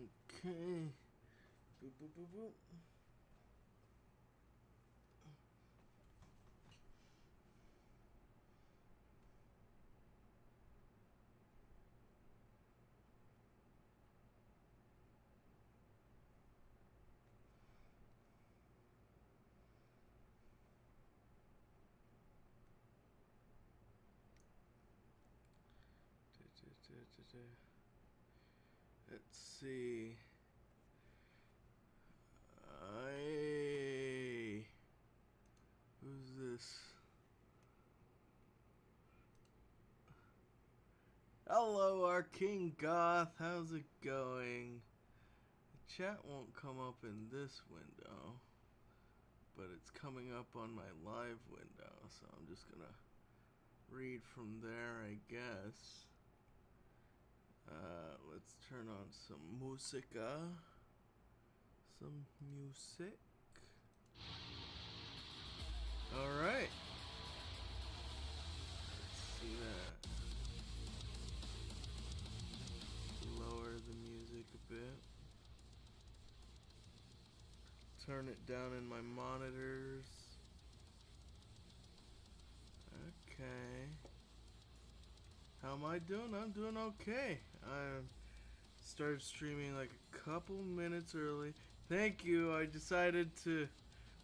Okay. Boop, boop, boop, boop. Let's see. Hey, who's this? Hello, our King Goth. How's it going? The chat won't come up in this window, but it's coming up on my live window, so I'm just gonna read from there, I guess. Let's turn on some musica. Some music. Alright. Let's see that. Lower the music a bit. Turn it down in my monitors. Okay. How am I doing? I'm doing okay. I started streaming like a couple minutes early. Thank you. I decided to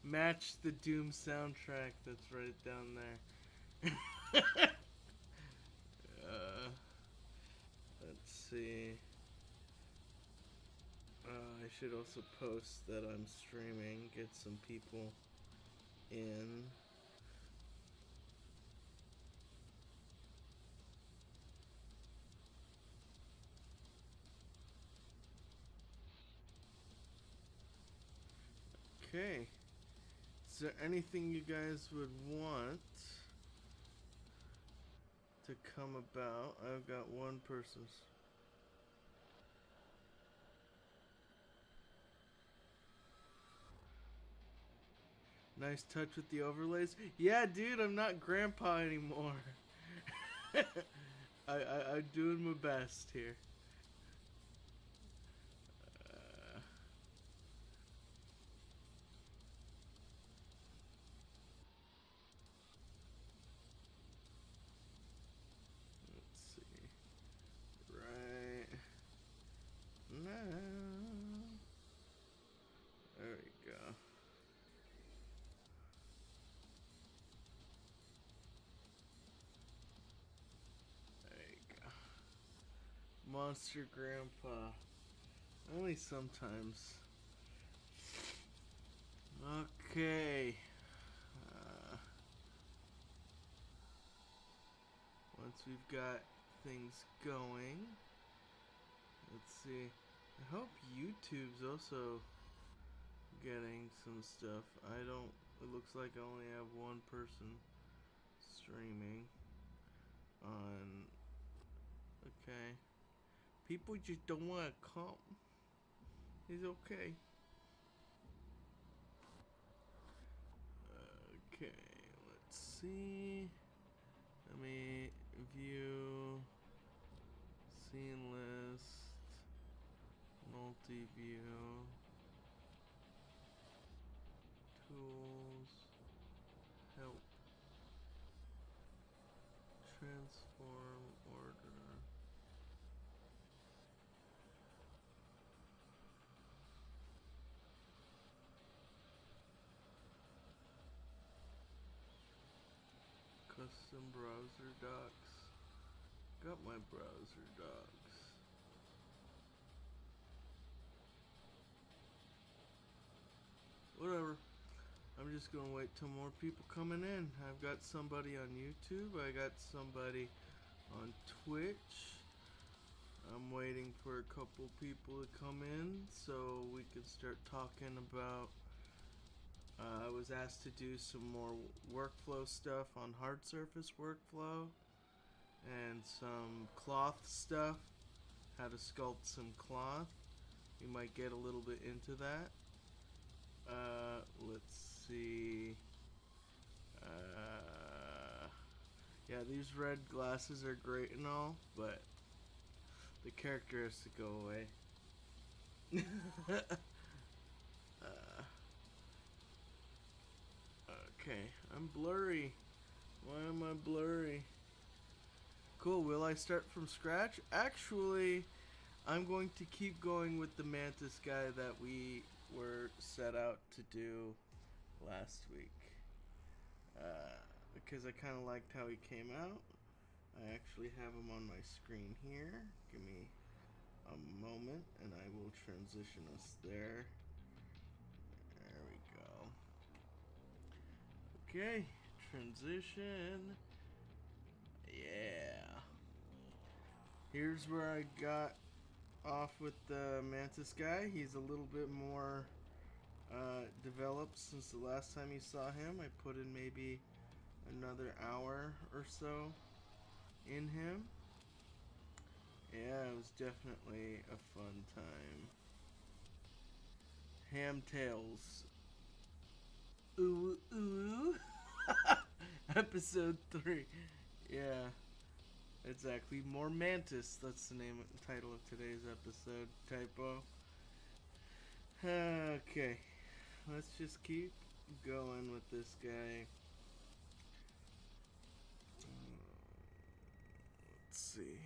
match the Doom soundtrack that's right down there. Let's see. I should also post that I'm streaming. Get some people in. Okay. Is there anything you guys would want to come about? I've got one person's. Nice touch with the overlays. Yeah, dude, I'm not grandpa anymore. I'm doing my best here. Let's see. Right now. There we go. There you go. Monster Grandpa. Only sometimes. Okay. Once we've got things going, let's see. I hope YouTube's also getting some stuff. I don't. It looks like I only have one person streaming on. Okay. People just don't want to come. It's okay. Okay, let's see. Let me view scene list, multi-view, tools, help, transform order. Custom browser docs. Got my browser docs. Whatever. I'm just gonna wait till more people coming in. I've got somebody on YouTube. I got somebody on Twitch. I'm waiting for a couple people to come in so we can start talking about. I was asked to do some more workflow stuff on hard surface workflow and some cloth stuff. How to sculpt some cloth. We might get a little bit into that. Let's see. Yeah, these red glasses are great and all, but the character has to go away. Okay, I'm blurry. Why am I blurry? Cool, will I start from scratch? Actually, I'm going to keep going with the Mantis guy that we were set out to do last week. Because I kind of liked how he came out. I actually have him on my screen here. Give me a moment and I will transition us there. There we go. Okay, transition. Yeah. Here's where I got off with the Mantis guy. He's a little bit more developed since the last time you saw him. I put in maybe another hour or so in him. Yeah, it was definitely a fun time. Ham tails. Ooh, ooh. Episode 3. Yeah, exactly. More Mantis. That's the name, title of today's episode. Typo. Okay, let's just keep going with this guy. Let's see.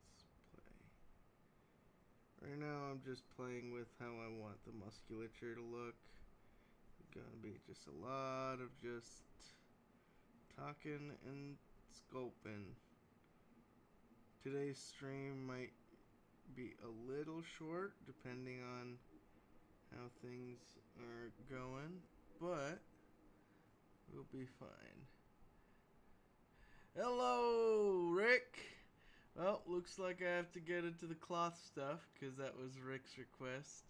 Let's play. Right now, I'm just playing with how I want the musculature to look. Gonna be just a lot of just talking and sculpting. Today's stream might be a little short depending on how things are going, but we'll be fine. Hello, Rick! Well, looks like I have to get into the cloth stuff because that was Rick's request.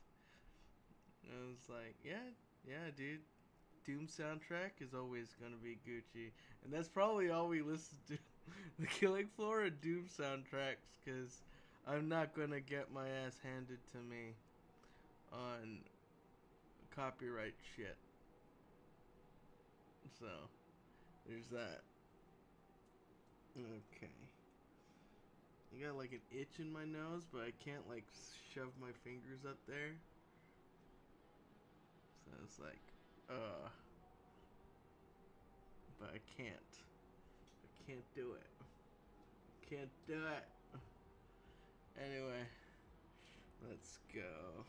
I was like, yeah, dude. Doom soundtrack is always gonna be Gucci, and that's probably all we listen to. The Killing Floor and Doom soundtracks, because I'm not gonna get my ass handed to me on copyright shit. So there's that. Okay. I got like an itch in my nose, but I can't like shove my fingers up there. So it's like, but I can't. I can't do it. Can't do it. Anyway, let's go.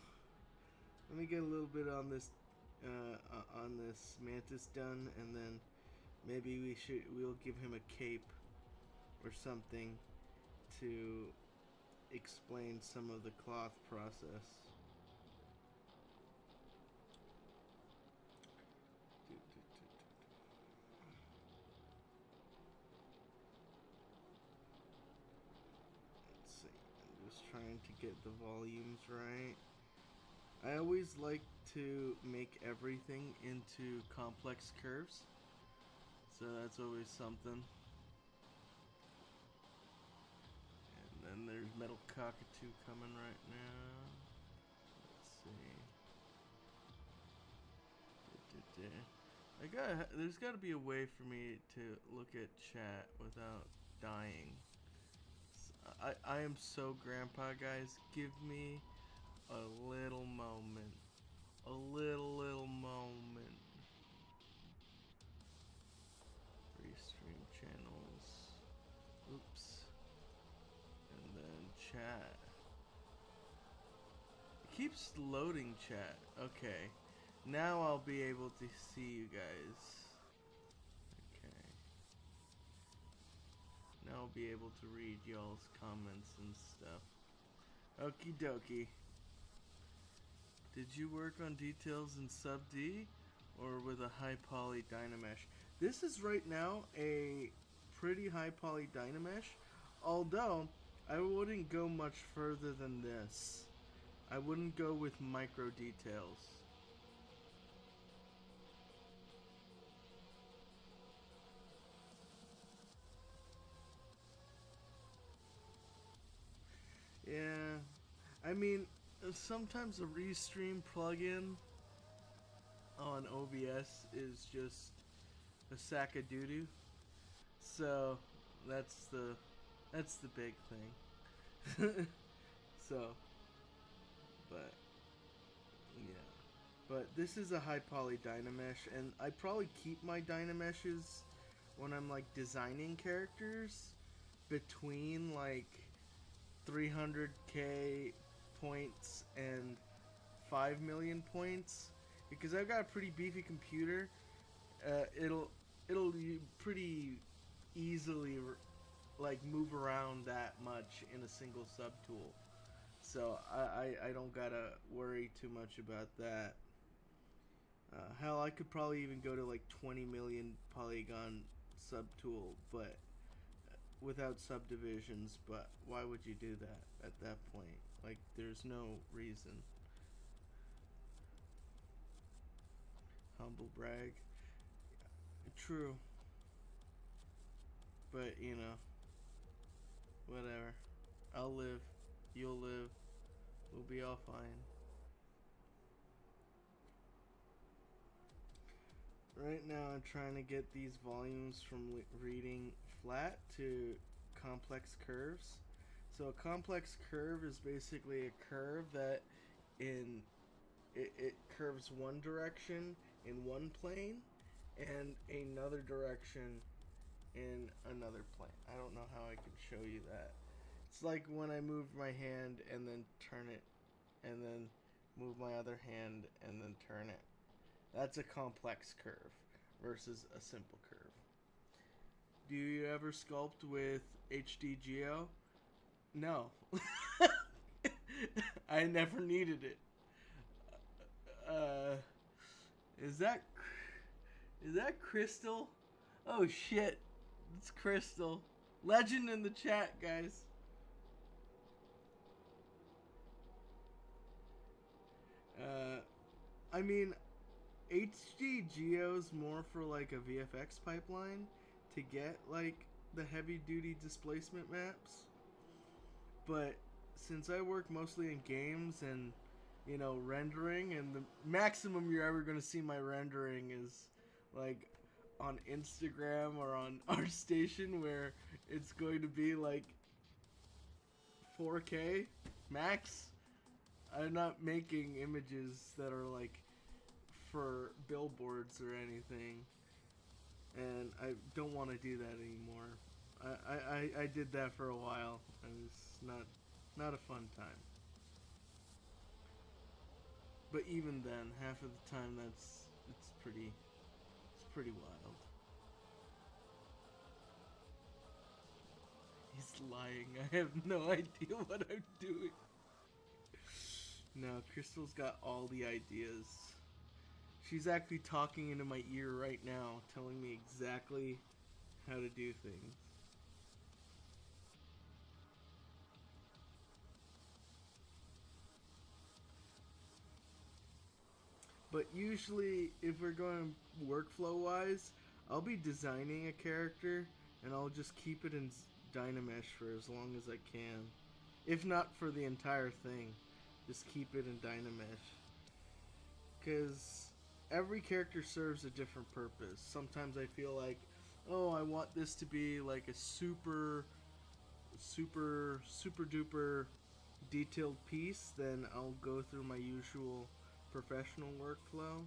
Let me get a little bit on this Mantis done, and then maybe we'll give him a cape or something to explain some of the cloth process. Let's see. I'm just trying to get the volumes right. I always like to make everything into complex curves, so that's always something. And then there's Metal Cockatoo coming right now. Let's see. There's gotta be a way for me to look at chat without dying. I am so grandpa, guys. Give me a little moment. A little moment. Restream channels. Oops. And then chat. It keeps loading chat. Okay. Now I'll be able to see you guys. Okay. Now I'll be able to read y'all's comments and stuff. Okie dokie. Did you work on details in sub D or with a high poly Dynamesh? This is right now a pretty high poly Dynamesh, although I wouldn't go much further than this. I wouldn't go with micro details. Yeah, I mean, sometimes a Restream plugin on OBS is just a sack of doo-doo. So that's the big thing. So, but but yeah. But this is a high poly Dynamesh, and I probably keep my Dynameshes when I'm like designing characters between like 300k points and 5 million points, because I've got a pretty beefy computer. It'll pretty easily like move around that much in a single subtool. So I don't gotta worry too much about that. Hell, I could probably even go to like 20 million polygon subtool, but without subdivisions. But why would you do that at that point? Like, there's no reason. Humble brag. True. But, you know, whatever. I'll live. You'll live. We'll be all fine. Right now I'm trying to get these volumes from reading flat to complex curves. So a complex curve is basically a curve that it curves one direction in one plane and another direction in another plane. I don't know how I can show you that. It's like when I move my hand and then turn it and then move my other hand and then turn it. That's a complex curve versus a simple curve. Do you ever sculpt with HDGO? No. I never needed it. Uh, is that Crystal? Oh shit. It's Crystal. Legend in the chat, guys. Uh, I mean, HD Geo's more for like a VFX pipeline to get like the heavy duty displacement maps. But since I work mostly in games and rendering, and the maximum you're ever going to see my rendering is like on Instagram or on ArtStation, where it's going to be like 4K max. I'm not making images that are like for billboards or anything, and I don't want to do that anymore. I did that for a while, and it's not a fun time. But even then, half of the time it's pretty wild. He's lying. I have no idea what I'm doing. No, Crystal's got all the ideas. She's actually talking into my ear right now, telling me exactly how to do things. But usually, if we're going workflow wise, I'll be designing a character and I'll just keep it in Dynamesh for as long as I can. If not for the entire thing, just keep it in Dynamesh. Because every character serves a different purpose. Sometimes I feel like, oh, I want this to be like a super duper detailed piece, then I'll go through my usual professional workflow.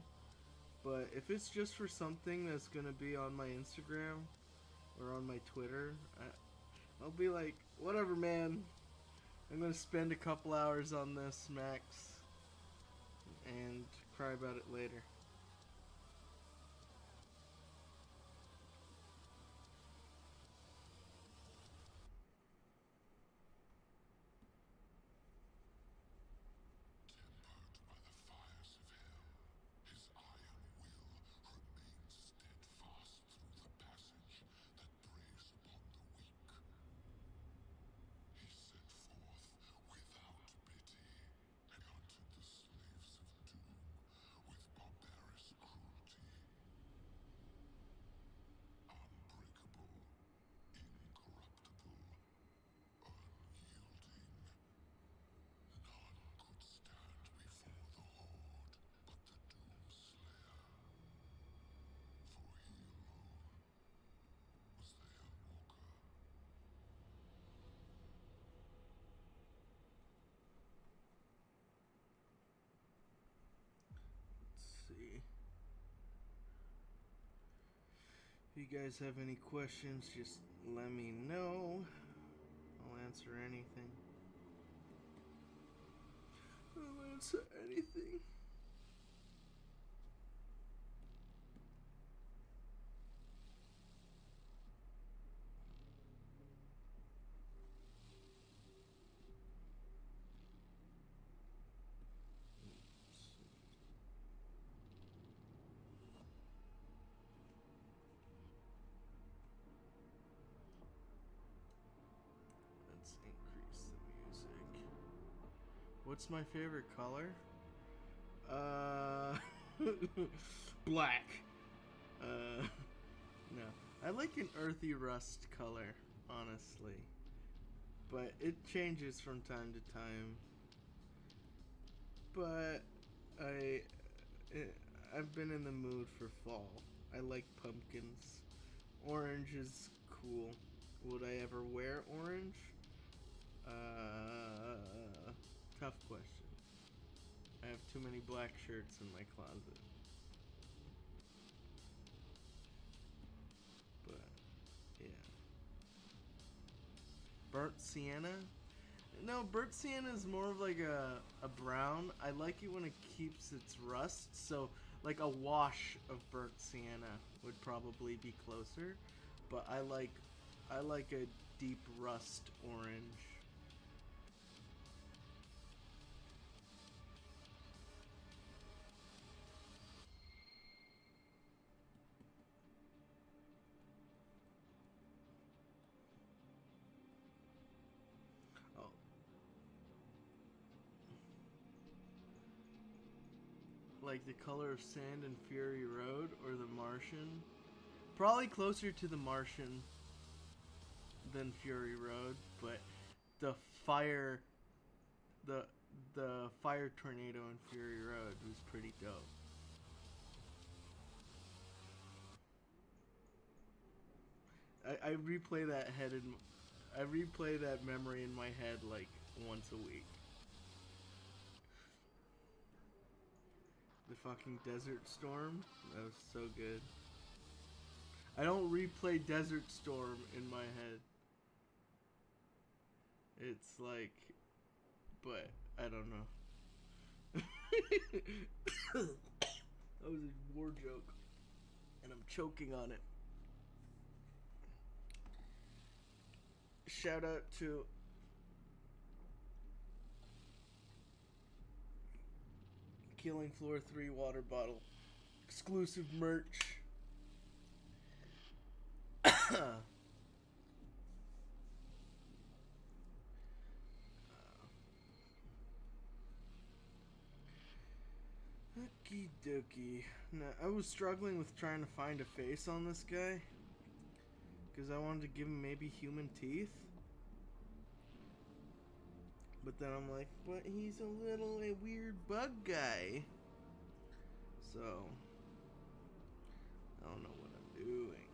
But if it's just for something that's gonna be on my Instagram or on my Twitter, I'll be like, whatever, man. I'm gonna spend a couple hours on this max and cry about it later. If you guys have any questions, just let me know. I'll answer anything. I'll answer anything. Let's increase the music. What's my favorite color? Black. No. I like an earthy rust color, honestly. But it changes from time to time. But I've been in the mood for fall. I like pumpkins. Orange is cool. Would I ever wear orange? Tough question. I have too many black shirts in my closet. But yeah. Burnt sienna? No, burnt sienna is more of like a brown. I like it when it keeps its rust. So like a wash of burnt sienna would probably be closer. But I like a deep rust orange. Oh, like the color of sand in Fury Road or The Martian? Probably closer to The Martian than Fury Road, but the fire the the fire tornado in Fury Road was pretty dope. I replay that I replay that memory in my head like once a week. The fucking Desert Storm, that was so good. I don't replay Desert Storm in my head. It's like, but I don't know. That was a war joke, and I'm choking on it. Shout out to Killing Floor 3 water bottle. Exclusive merch. Okie dokie. Now, I was struggling with trying to find a face on this guy. Because I wanted to give him maybe human teeth. But then I'm like, but he's a weird bug guy. So, I don't know what I'm doing.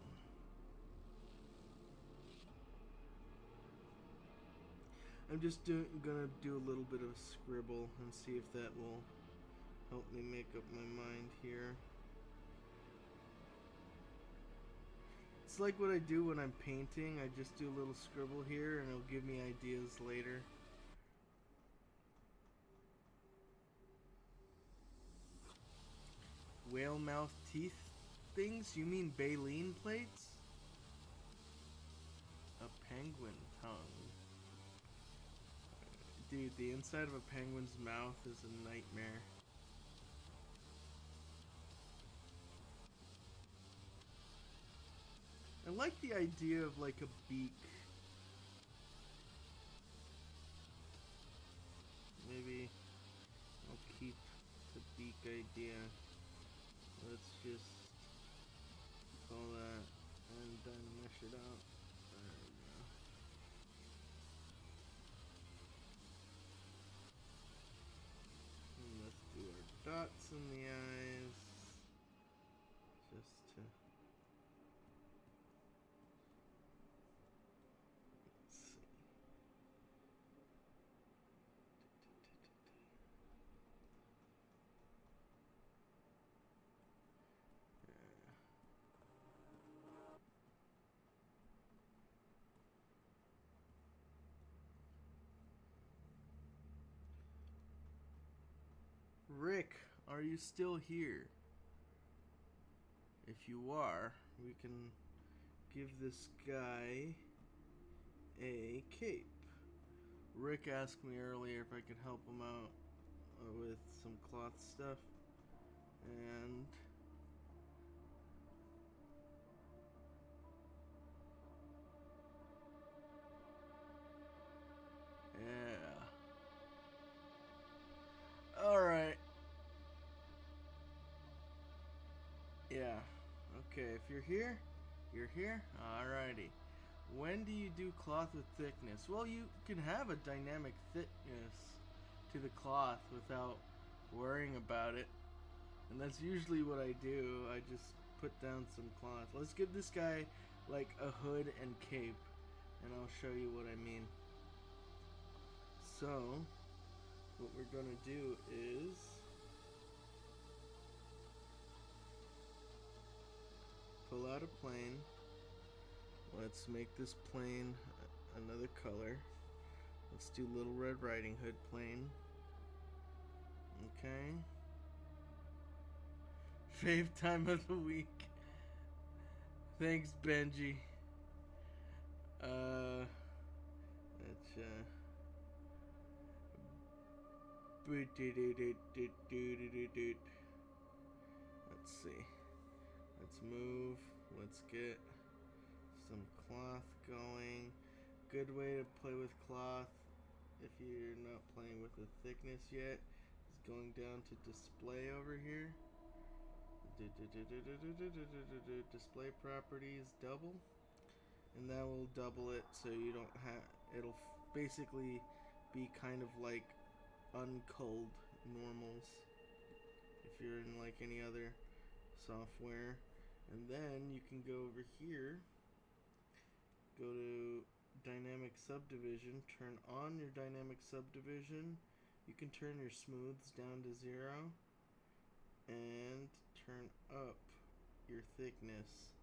I'm just gonna do a little bit of scribble and see if that will help me make up my mind here. It's like what I do when I'm painting. I just do a little scribble here and it'll give me ideas later. Whale mouth teeth things? You mean baleen plates? A penguin tongue. Dude, the inside of a penguin's mouth is a nightmare. I like the idea of like a beak. Maybe I'll keep the beak idea. Let's just call that and then mesh it out. There we go. And let's do our dots in the eyes. Just to... Let's see. Rick, are you still here? If you are, we can give this guy a cape. Rick asked me earlier if I could help him out with some cloth stuff, and yeah. Alright. Yeah. Okay, if you're here, you're here? Alrighty. When do you do cloth with thickness? Well, you can have a dynamic thickness to the cloth without worrying about it. And that's usually what I do. I just put down some cloth. Let's give this guy like a hood and cape, and I'll show you what I mean. So, what we're gonna do is pull out a plane. Let's make this plane another color. Let's do Little Red Riding Hood plane. Okay. Fave time of the week. Thanks, Benji. Let's see. Let's move. Let's get some cloth going. Good way to play with cloth if you're not playing with the thickness yet is going down to display over here. Display properties double, and that will double it so you don't have, it'll basically be kind of like unculled normals if you're in like any other software. And then you can go over here, go to dynamic subdivision, turn on your dynamic subdivision. You can turn your smooths down to 0 and turn up your thickness,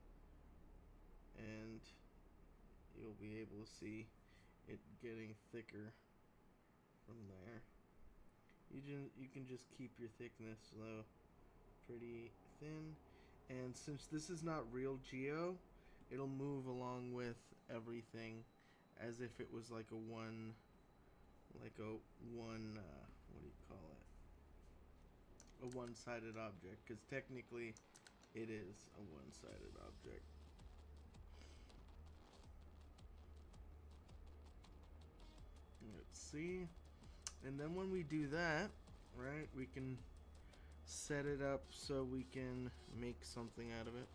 and you'll be able to see it getting thicker from there. You can just keep your thickness though pretty thin, and since this is not real geo, it'll move along with everything as if it was like a one what do you call it, a one-sided object, because technically it is a one-sided object. Let's see. And then when we do that, right, we can set it up so we can make something out of it.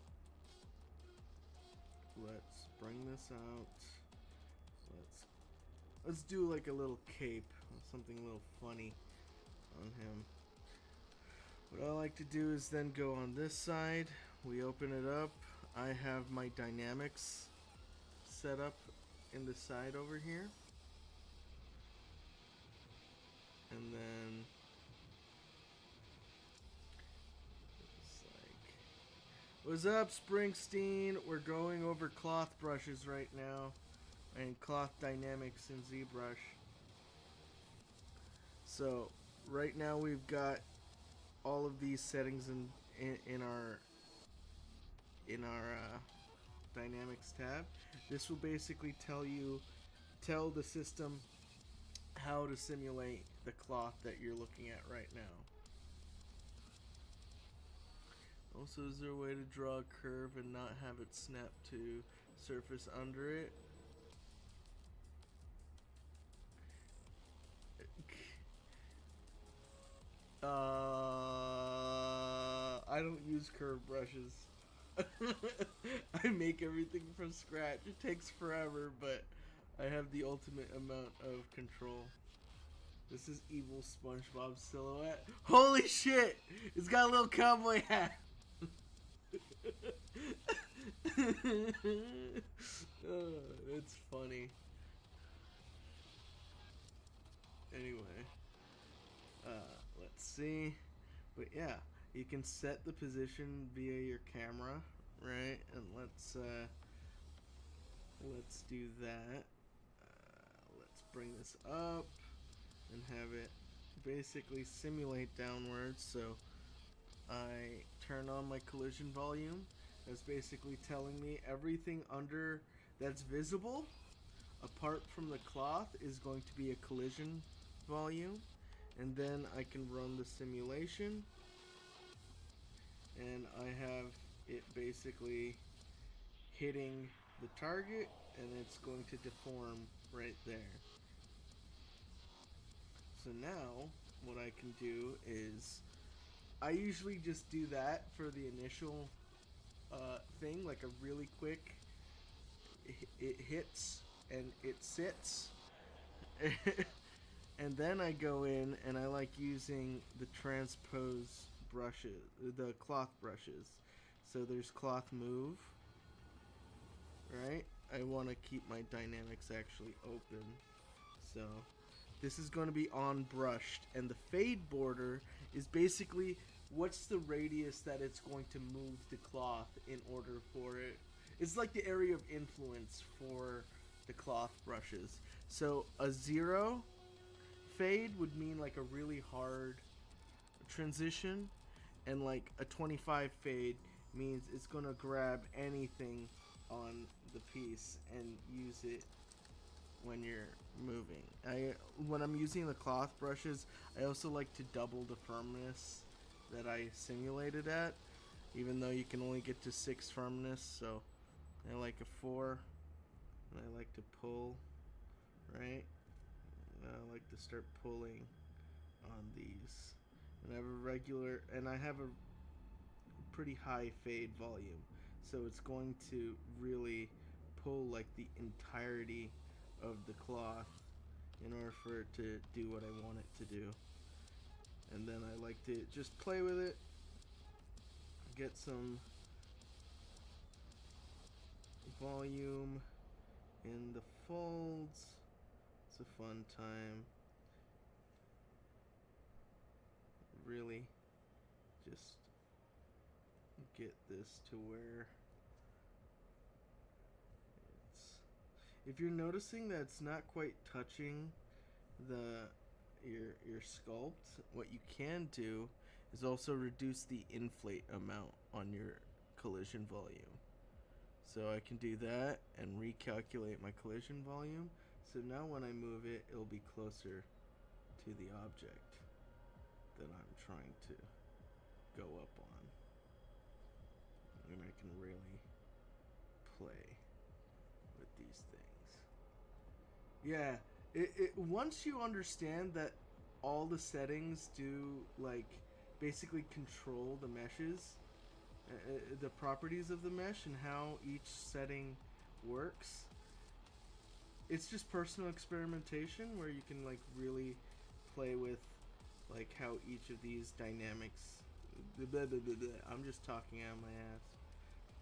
Let's bring this out. Let's do like a little cape, something a little funny on him. What I like to do is then go on this side. We open it up. I have my dynamics set up in the side over here. And then it's like, what's up, Springsteen? We're going over cloth brushes right now, and cloth dynamics in ZBrush. So right now we've got all of these settings in our dynamics tab. This will basically tell the system how to simulate the cloth that you're looking at right now. Also, is there a way to draw a curve and not have it snap to surface under it? I don't use curve brushes. I make everything from scratch. It takes forever, but I have the ultimate amount of control. This is evil SpongeBob silhouette. Holy shit! It's got a little cowboy hat. It's funny. Anyway, let's see. But yeah, you can set the position via your camera, right? And let's do that. Let's bring this up and have it basically simulate downwards. So I turn on my collision volume. That's basically telling me everything under that's visible apart from the cloth is going to be a collision volume. And then I can run the simulation, and I have it basically hitting the target, and it's going to deform right there. So now what I can do is I usually just do that for the initial thing, like a really quick it hits and it sits. And then I go in and I like using the transpose brushes, the cloth brushes. So there's cloth move, right? I want to keep my dynamics actually open. So this is going to be on brushed, and the fade border is basically what's the radius that it's going to move the cloth in order for it. It's like the area of influence for the cloth brushes. So a 0 fade would mean like a really hard transition, and like a 25 fade means it's going to grab anything on the piece and use it when you're moving. When I'm using the cloth brushes, I also like to double the firmness that I simulated at, even though you can only get to 6 firmness. So I like a 4, and I like to pull, right? I like to start pulling on these, and I have a pretty high fade volume, so it's going to really pull like the entirety of the cloth in order for it to do what I want it to do. And then I like to just play with it, get some volume in the folds. It's a fun time. Really just get this to where it's, if you're noticing that it's not quite touching your sculpt, what you can do is also reduce the inflate amount on your collision volume. So I can do that and recalculate my collision volume. So now when I move it, it'll be closer to the object that I'm trying to go up on. And I can really play with these things. Yeah, once you understand that all the settings do like basically control the meshes, the properties of the mesh and how each setting works, it's just personal experimentation where you can like really play with like how each of these dynamics, I'm just talking out of my ass,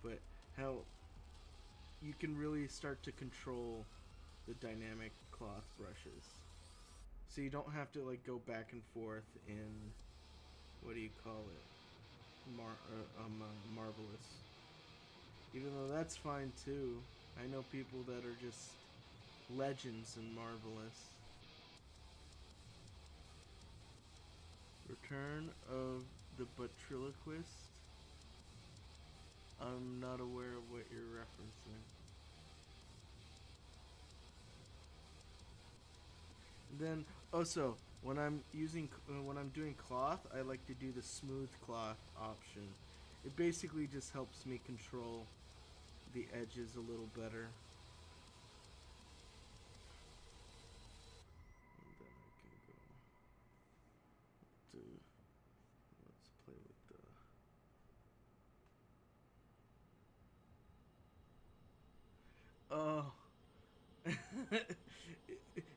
but how you can really start to control the dynamic cloth brushes, so you don't have to like go back and forth in, what do you call it, Marvelous. Even though that's fine too. I know people that are just legends in Marvelous. Return of the Ventriloquist. I'm not aware of what you're referencing. Then also when I'm doing cloth, I like to do the smooth cloth option. It basically just helps me control the edges a little better. And then I can go to, let's play with the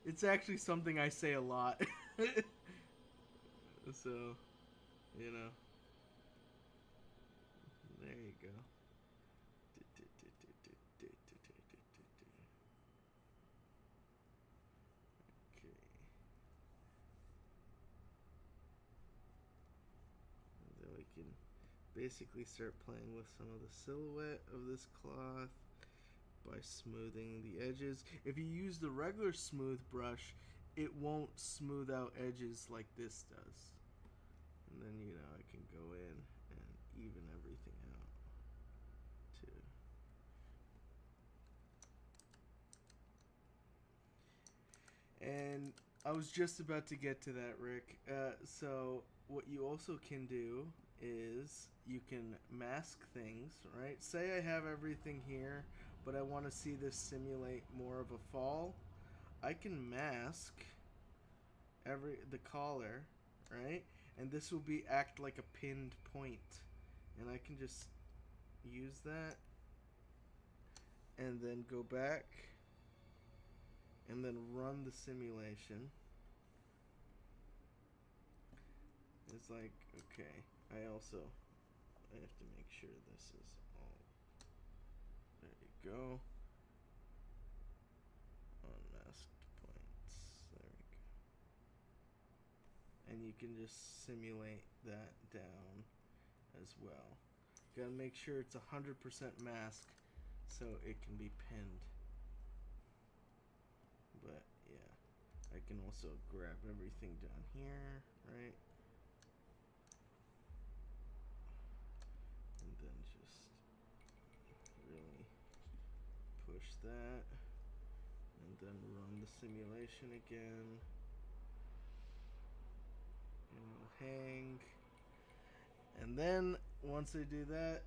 it's actually something I say a lot. So, you know, there you go. Okay. And then we can basically start playing with some of the silhouette of this cloth by smoothing the edges. If you use the regular smooth brush, it won't smooth out edges like this does. And then, you know, I can go in and even everything out too. And I was just about to get to that, Rick. So what you also can do is you can mask things, right? Say I have everything here, but I want to see this simulate more of a fall. I can mask the collar, right? And this will be act like a pinned point. And I can just use that and then go back and then run the simulation. It's like, okay, I have to make sure this is all, there you go, unmasked points, there we go. And you can just simulate that down as well. You gotta make sure it's 100% mask so it can be pinned. But yeah, I can also grab everything down here, right? And then just really push that and then run the simulation again. And it'll hang. And then once I do that,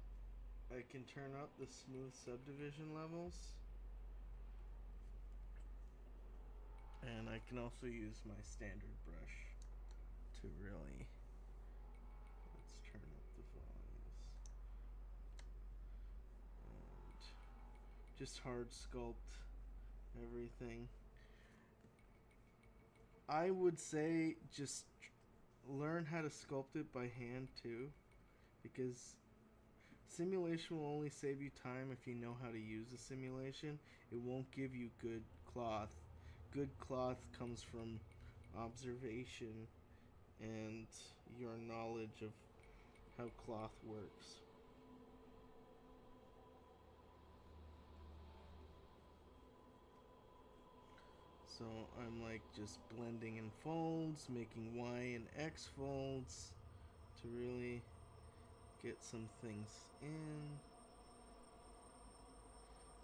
I can turn up the smooth subdivision levels. And I can also use my standard brush to really, let's turn up the volumes. And just hard sculpt everything. I would say just learn how to sculpt it by hand too, because simulation will only save you time if you know how to use a simulation. It won't give you good cloth. Good cloth comes from observation and your knowledge of how cloth works. So I'm like just blending in folds, making Y and X folds to really get some things in.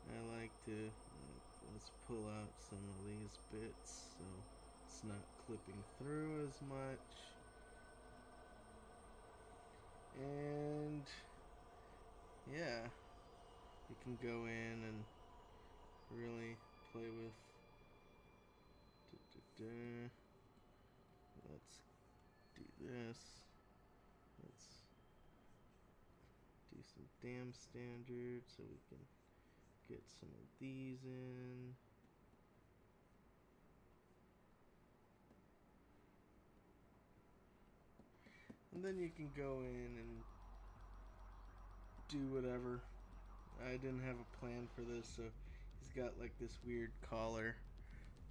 I like to, let's pull out some of these bits so it's not clipping through as much. And yeah, you can go in and really play with. Let's do this. Let's do some dam standard so we can get some of these in. And then you can go in and do whatever. I didn't have a plan for this, so he's got like this weird collar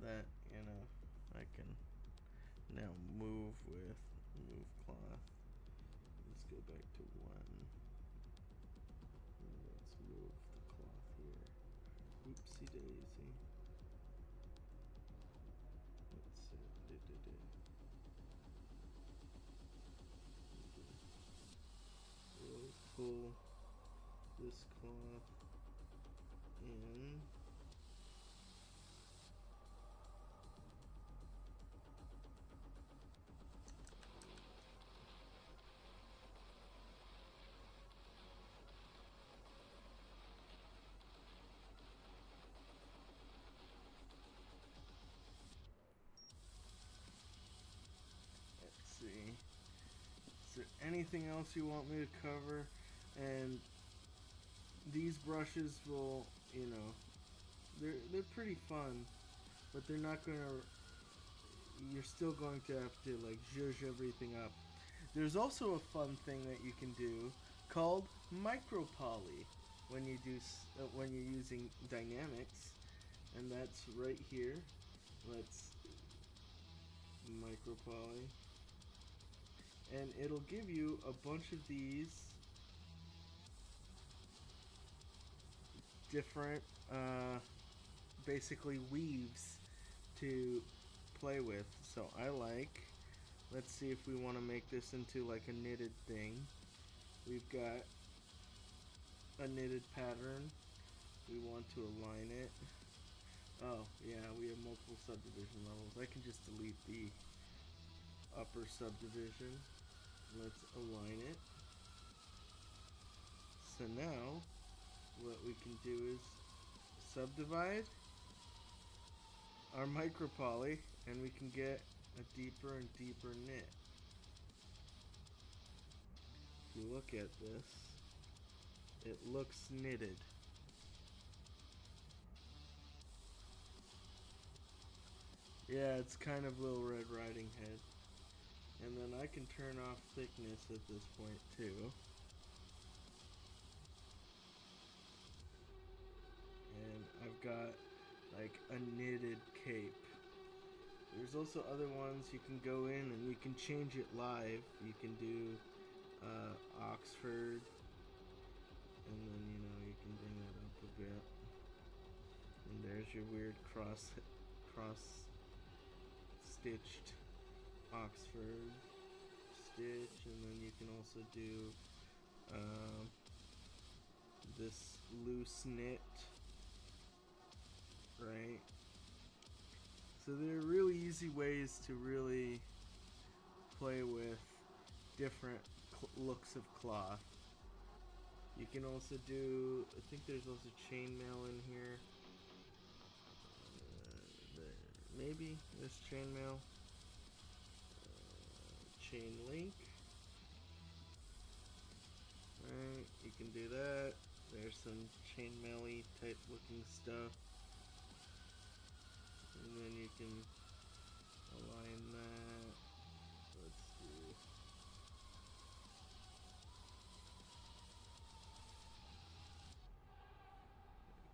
that, you know, I can now move with. Move cloth. Let's go back to 1. And let's move the cloth here. Oopsie daisy. Let's see. We'll pull this cloth in. Let's see. Is there anything else you want me to cover? And these brushes will, you know, they're pretty fun, but they're not gonna. You're still going to have to like zhuzh everything up. There's also a fun thing that you can do called micro poly when when you're using dynamics, and that's right here. Let's micro poly, and it'll give you a bunch of these different basically weaves to play with. So I like, let's see if we want to make this into like a knitted thing. We've got a knitted pattern. We want to align it. Oh, yeah, we have multiple subdivision levels. I can just delete the upper subdivision. Let's align it. So now, what we can do is subdivide our micropoly, and we can get a deeper and deeper knit. If you look at this, it looks knitted. Yeah, it's kind of Little Red Riding Hood. And then I can turn off thickness at this point too. And I've got like a knitted cape. There's also other ones you can go in and you can change it live. You can do Oxford, and then you can bring that up a bit. And there's your weird cross stitched Oxford stitch, and then you can also do this loose knit, right? So there are really easy ways to really play with different looks of cloth. You can also do, I think there's also chainmail in here. Maybe there's chainmail. Chain link. Right, you can do that. There's some chainmail-y type looking stuff. And then you can align that. Let's see.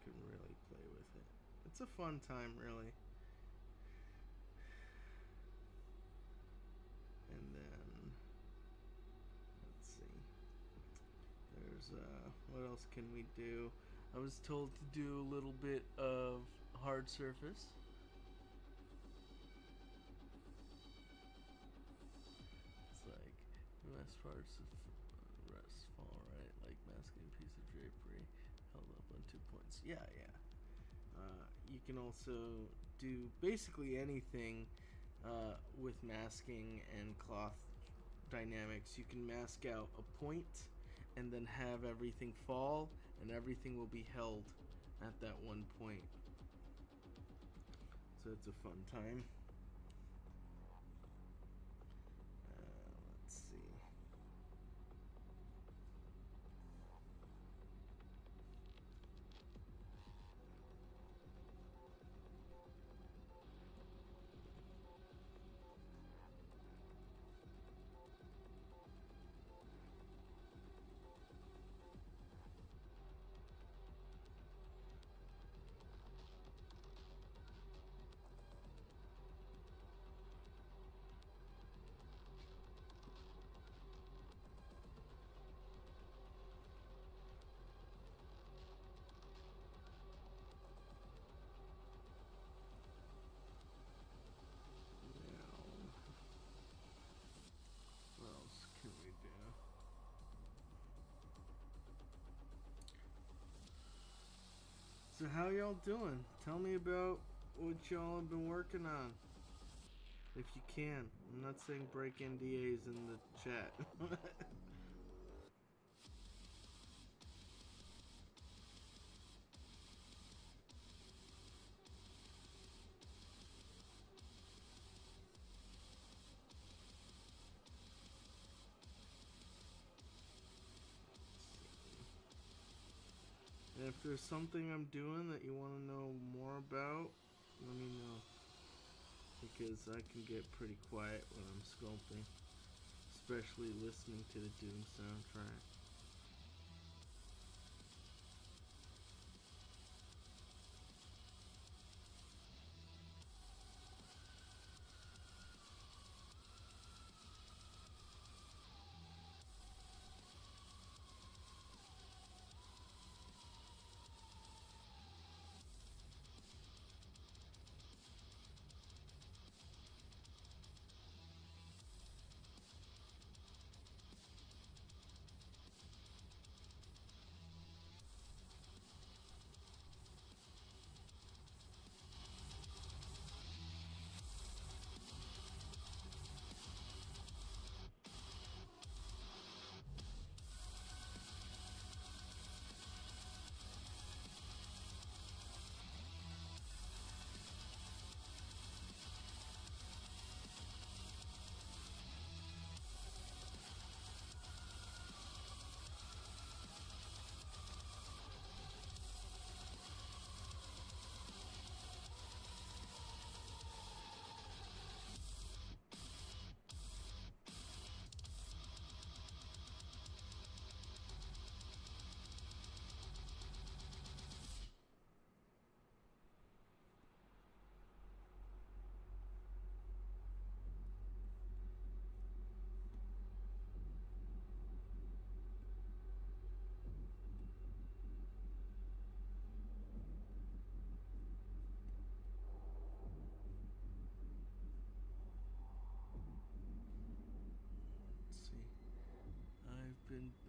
You can really play with it. It's a fun time, really. And then, let's see. There's, what else can we do? I was told to do a little bit of hard surface. It's like, best parts of rest fall, right? Like masking a piece of drapery held up on 2 points. Yeah. You can also do basically anything with masking and cloth dynamics. You can mask out a point and then have everything fall, and everything will be held at that one point. So it's a fun time. Let's see. So how y'all doing? Tell me about what y'all have been working on. If you can. I'm not saying break NDAs in the chat. And if there's something I'm doing that you want to know more about, let me know. Because I can get pretty quiet when I'm sculpting. Especially listening to the Doom soundtrack.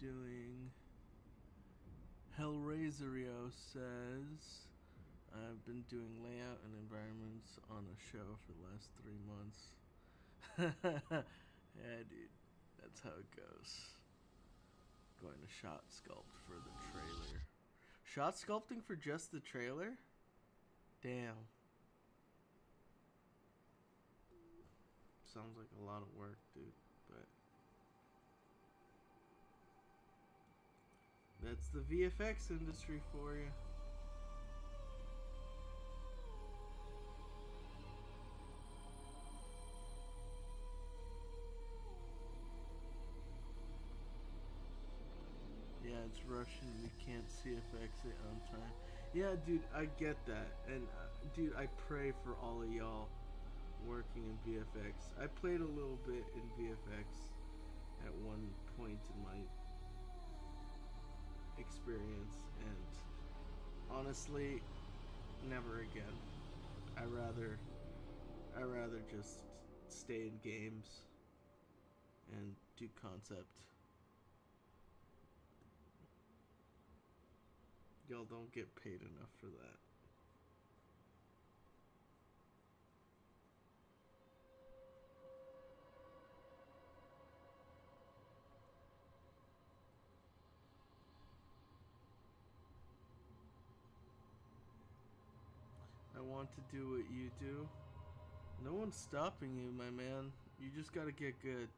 doing. Hellraiserio says, I've been doing layout and environments on a show for the last 3 months. Yeah, dude, that's how it goes. Going to shot sculpt for the trailer. Shot sculpting for just the trailer? Damn. Sounds like a lot of work, dude, but that's the VFX industry for you. Yeah, it's Russian. You can't CFX it on time. Yeah, dude, I get that. And, dude, I pray for all of y'all working in VFX. I played a little bit in VFX at one point in my experience, and honestly, never again. I rather just stay in games and do concept. Y'all don't get paid enough for that. I want to do what you do. No one's stopping you, my man. You just gotta get good.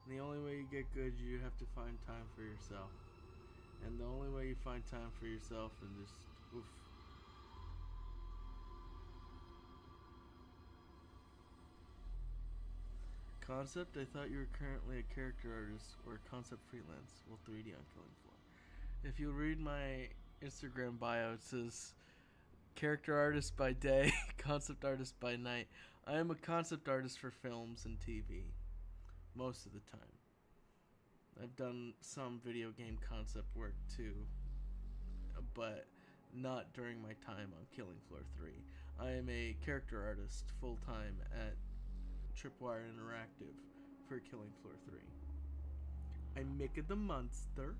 And the only way you get good, you have to find time for yourself. And the only way you find time for yourself and just, oof. Concept? I thought you were currently a character artist or concept freelance. Well, 3D on Killing Floor. If you read my Instagram bio, it says character artist by day, concept artist by night. I am a concept artist for films and TV. Most of the time. I've done some video game concept work too, but not during my time on Killing Floor 3. I am a character artist full-time at Tripwire Interactive for Killing Floor 3. I'm Mika the Monster.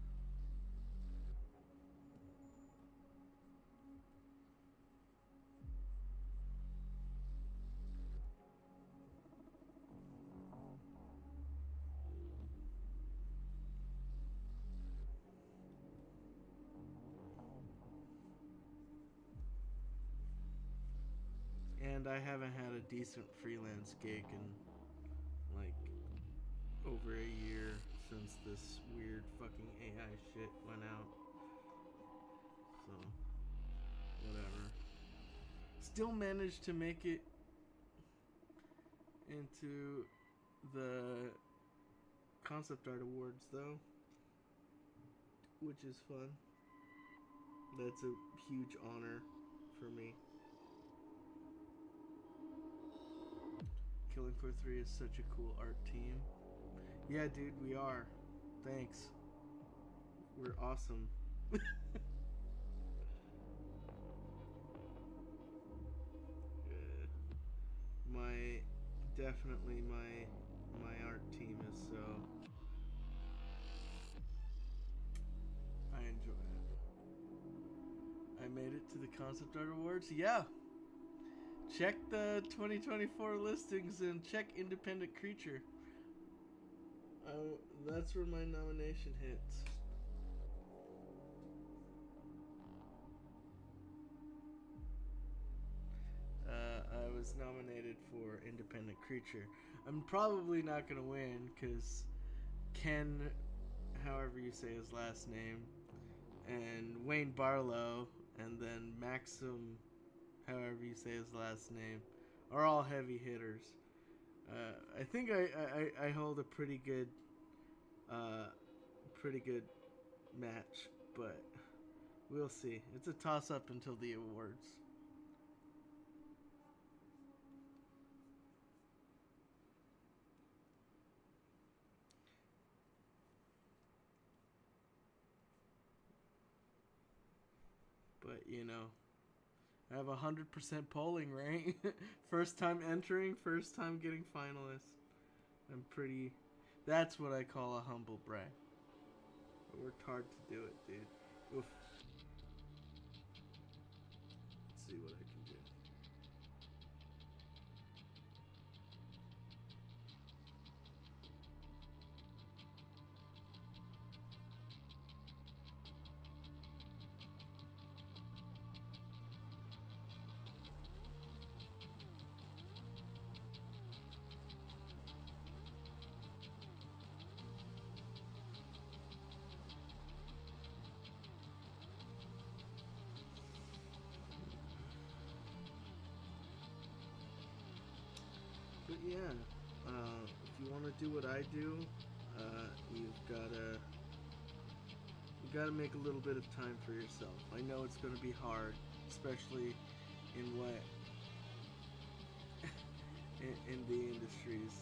And I haven't had a decent freelance gig in like over a year since this weird fucking AI shit went out. So, whatever. Still managed to make it into the concept art awards though, which is fun. That's a huge honor for me. Killing Floor 3 is such a cool art team. Yeah, dude, we are. Thanks. We're awesome. Definitely my art team is so. I enjoy it. I made it to the Concept Art Awards. Yeah. Check the 2024 listings and check Independent Creature. That's where my nomination hits. I was nominated for Independent Creature. I'm probably not going to win because Ken, however you say his last name, and Wayne Barlow, and then Maxim, however you say his last name, are all heavy hitters. I think I hold a pretty good match, but we'll see. It's a toss-up until the awards. But, you know, I have 100% polling rate. First time entering, first time getting finalists. I'm pretty... That's what I call a humble brag. worked hard to do it, dude. Oof. Let's see what I can do. But yeah, if you want to do what I do, you gotta make a little bit of time for yourself. I know it's gonna be hard, especially in what in the industries.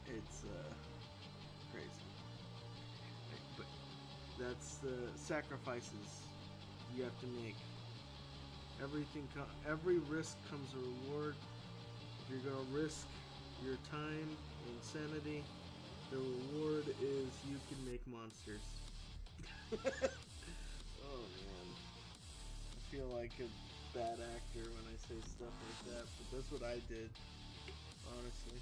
It's crazy, but that's the sacrifices you have to make. Every risk comes a reward. If you're gonna risk your time and sanity, the reward is you can make monsters. Oh man, I feel like a bad actor when I say stuff like that, but that's what I did, honestly.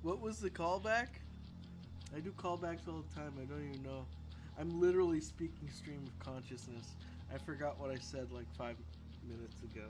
What was the callback? I do callbacks all the time. I don't even know. I'm literally speaking stream of consciousness. I forgot what I said like 5 minutes ago.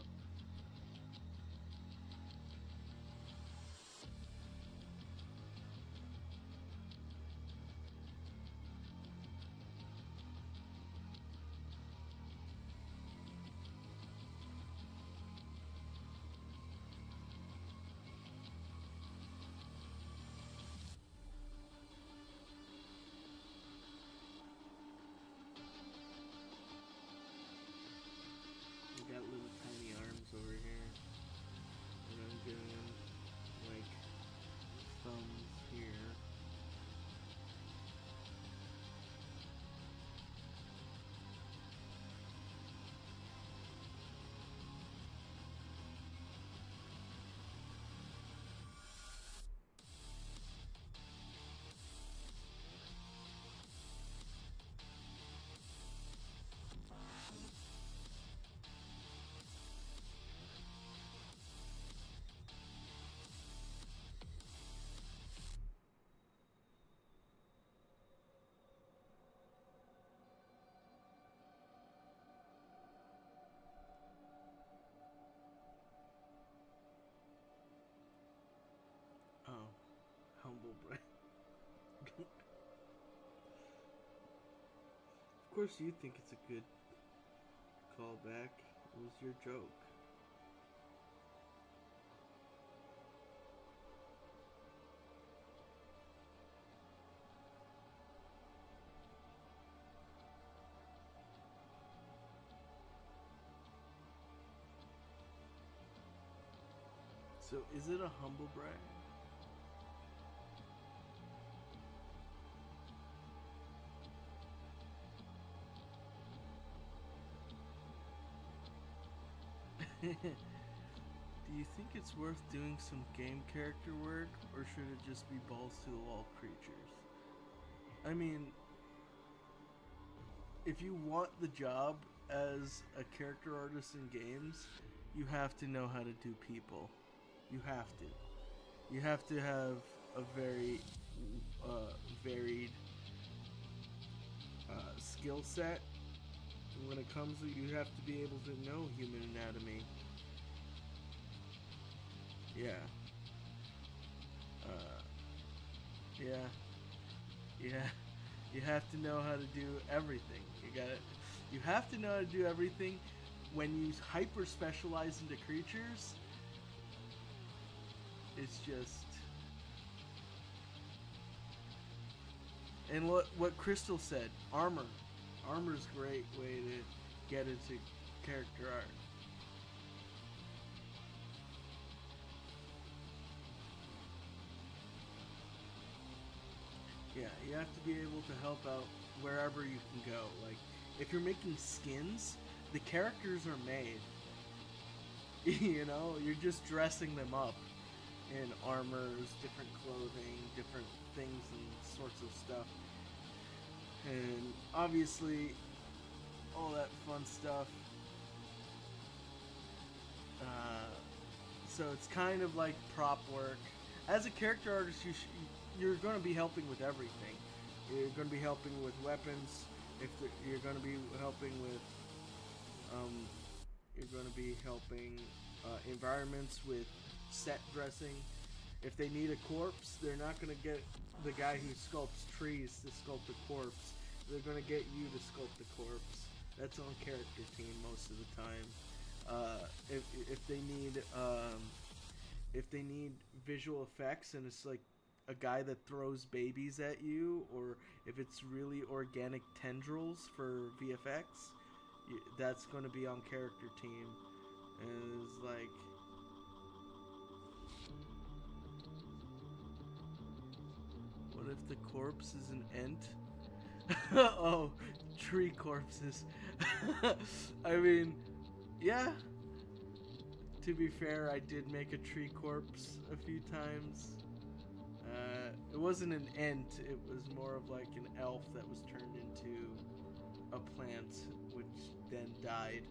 I got little tiny arms over here. And I'm doing like thumbs here. Oh, humble brag. Of course you think it's a good callback. It was your joke. So is it a humble brag? Do you think it's worth doing some game character work, or should it just be balls to the wall creatures? I mean, if you want the job as a character artist in games, you have to know how to do people. You have to. You have to have a very varied skill set. When it comes to, you have to be able to know human anatomy. Yeah. Yeah. Yeah. You have to know how to do everything. You have to know how to do everything. When you hyper specialize into creatures, it's just. And what Crystal said, armor. Armor's a great way to get into character art. Yeah, you have to be able to help out wherever you can go. Like, if you're making skins, the characters are made. You know, you're just dressing them up in armors, different clothing, different things and sorts of stuff. And obviously, all that fun stuff. So it's kind of like prop work. As a character artist, you're going to be helping with everything. You're going to be helping with weapons. You're going to be helping with, you're going to be helping environments with set dressing. If they need a corpse, they're not going to get the guy who sculpts trees to sculpt a corpse. They're going to get you to sculpt the corpse. That's on character team most of the time. If they need visual effects and it's like a guy that throws babies at you, or if it's really organic tendrils for VFX, that's going to be on character team. And it's like, what if the corpse is an ent? Oh, tree corpses. I mean, yeah. To be fair, I did make a tree corpse a few times. It wasn't an ent, it was more of like an elf that was turned into a plant, which then died.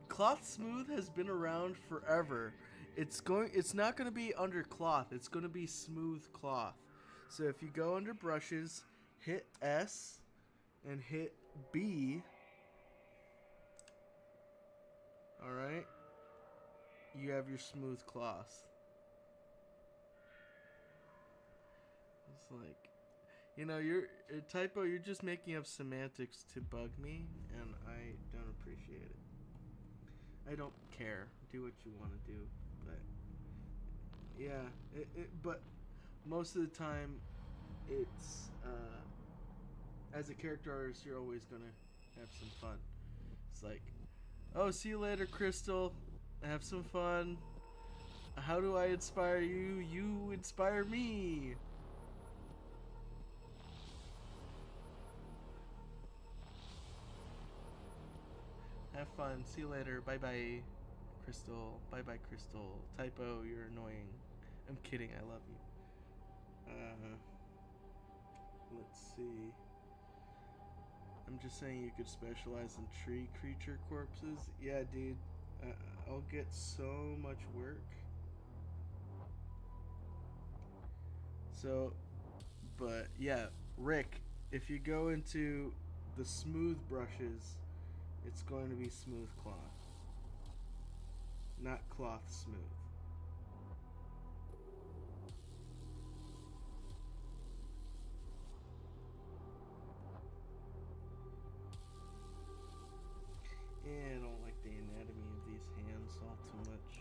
Cloth Smooth has been around forever. It's not going to be under cloth, it's going to be smooth cloth. So if you go under brushes, hit S and hit B, all right, you have your smooth cloth. It's like, you know, you're typo. You're just making up semantics to bug me, and I don't appreciate it. I don't care. Do what you want to do, but yeah, but most of the time, it's as a character artist, you're always gonna have some fun. It's like, oh, see you later, Crystal. Have some fun. How do I inspire you? You inspire me. Have fun. See you later. Bye bye, Crystal. Bye bye, Crystal. Typo, you're annoying. I'm kidding. I love you. Let's see. I'm just saying you could specialize in tree creature corpses. Yeah, dude. I'll get so much work. So, but yeah, Rick, if you go into the smooth brushes, it's going to be smooth cloth, not cloth smooth. Yeah, I don't like the anatomy of these hands all too much.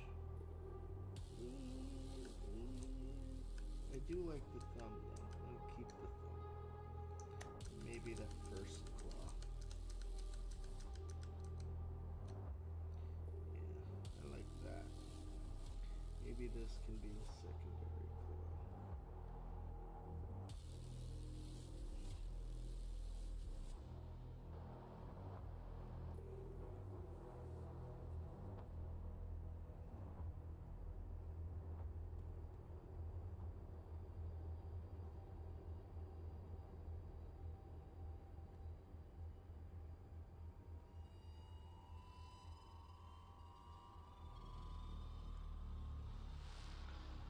I do like the thumb though. I'll keep the thumb. Maybe that first claw. Yeah, I like that. Maybe this can be a secondary claw.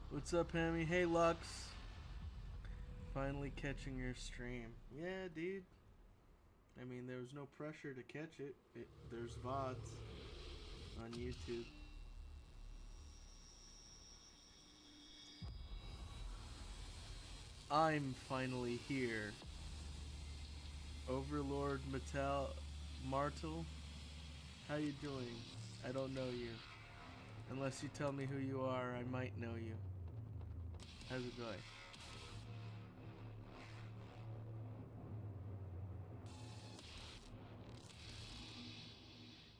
What's up, Hammy? Hey, Lux. Finally catching your stream. Yeah, dude. I mean, there was no pressure to catch it. There's VODs on YouTube. I'm finally here. Overlord Martel? How you doing? I don't know you. Unless you tell me who you are, I might know you. How's it going?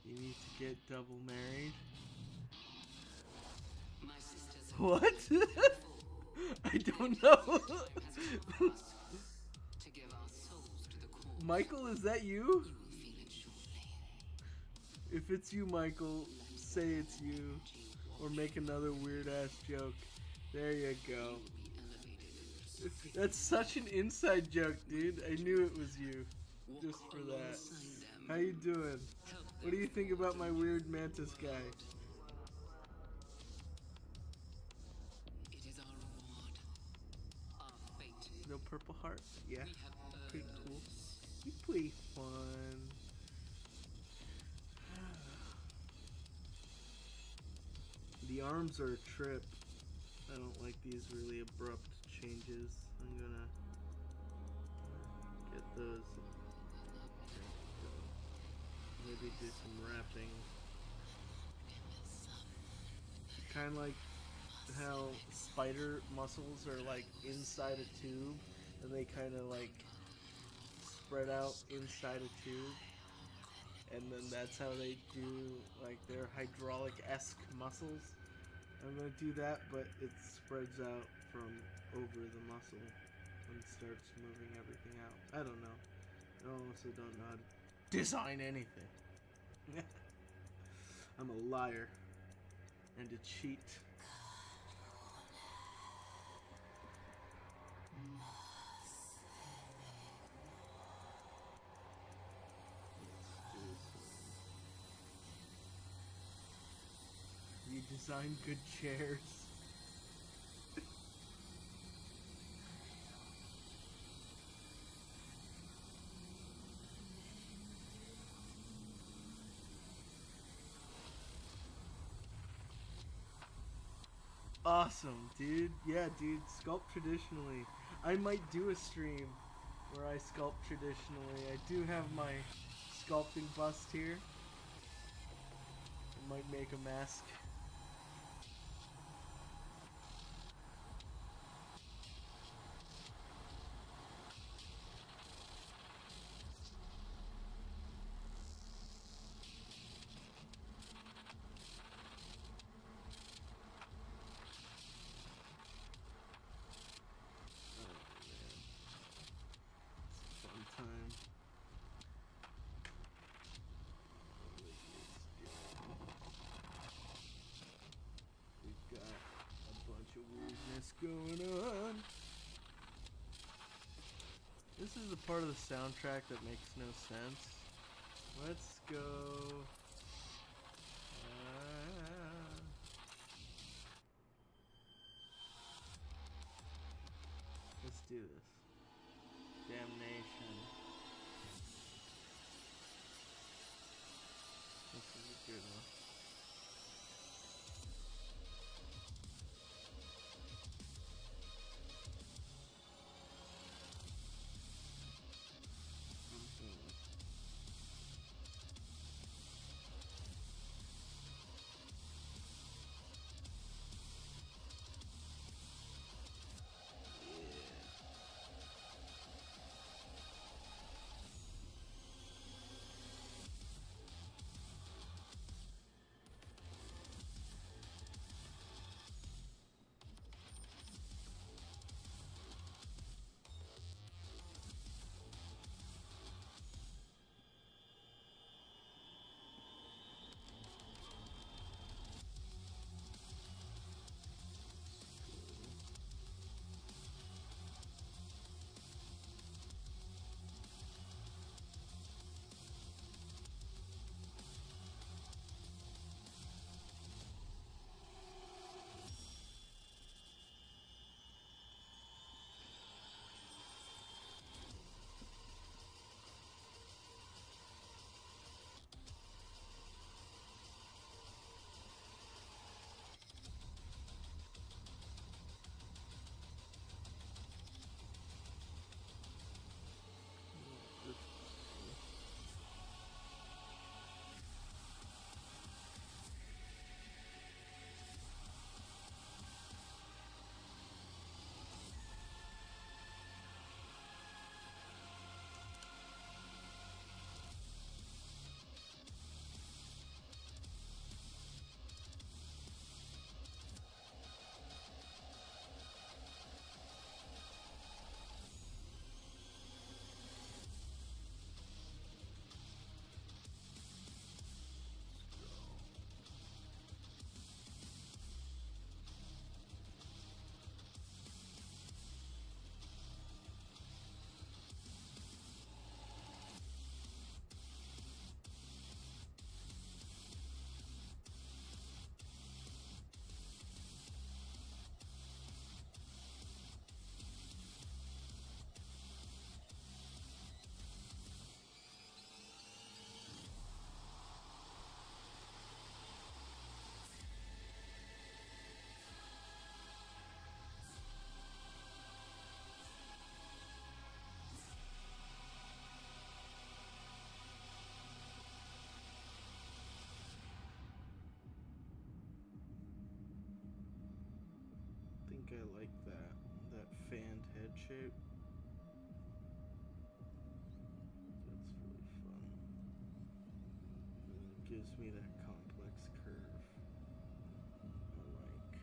You need to get double married? What? I don't know. Michael, is that you? If it's you, Michael, say it's you. Or make another weird ass joke. There you go. That's such an inside joke, dude. I knew it was you. Just for that. How you doing? What do you think about my weird Mantis guy? No purple heart? Yeah. Pretty cool. He's pretty fun. The arms are a trip. I don't like these really abrupt changes. I'm gonna get those. Maybe do some wrapping. Kind of like how spider muscles are like inside a tube, and they kind of like spread out inside a tube, and then that's how they do like their hydraulic-esque muscles. I'm gonna do that, but it spreads out from over the muscle and starts moving everything out. I don't know. I also don't know how to design anything. I'm a liar and a cheat. You design good chairs. Awesome, dude. Yeah, dude, sculpt traditionally. I might do a stream where I sculpt traditionally. I do have my sculpting bust here. I might make a mask. Going on. This is the part of the soundtrack that makes no sense. Let's go. Let's do this. Damnation. This is a good one. shape. That's really fun. It gives me that complex curve I like.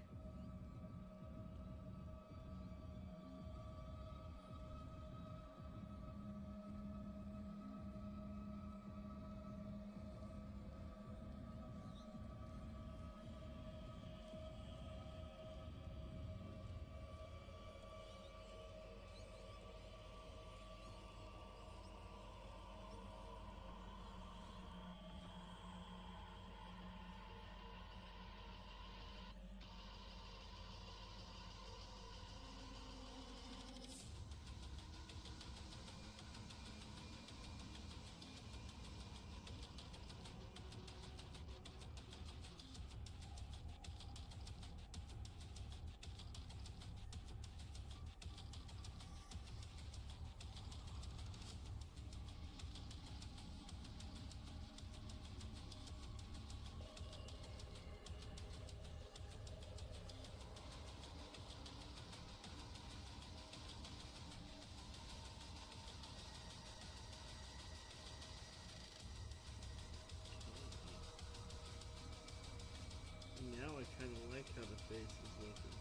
Now I kind of like how the face is looking.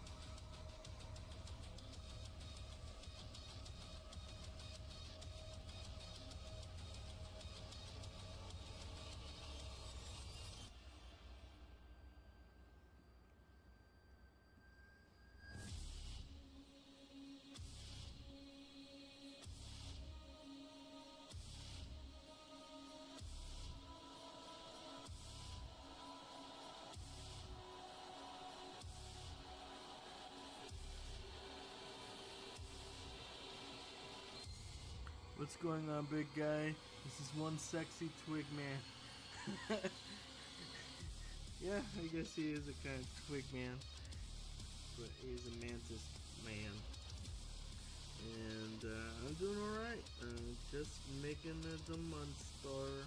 What's going on, big guy? This is one sexy twig man. Yeah, I guess he is a kind of twig man, but he's a mantis man. And I'm doing alright. Just making the monster.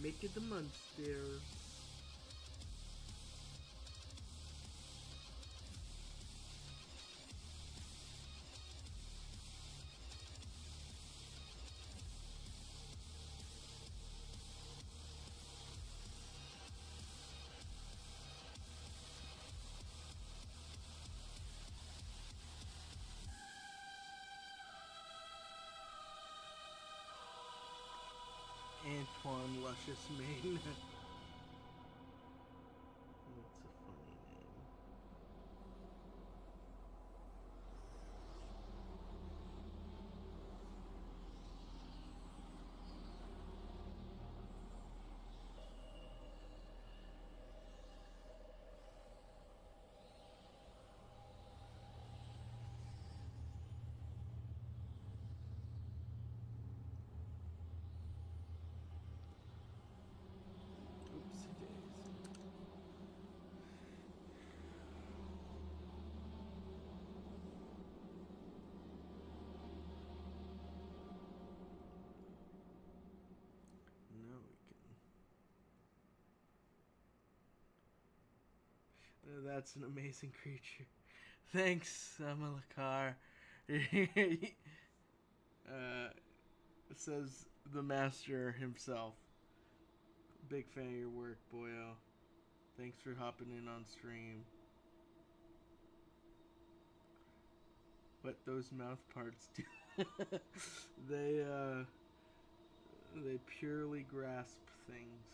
Making the monsters. Antoine Luscious Mane. That's a funny name. Oopsie daisy. Now we can. That's an amazing creature. Thanks, Amalakar. Says the master himself. Big fan of your work, boyo. Thanks for hopping in on stream. What those mouth parts do. they purely grasp things.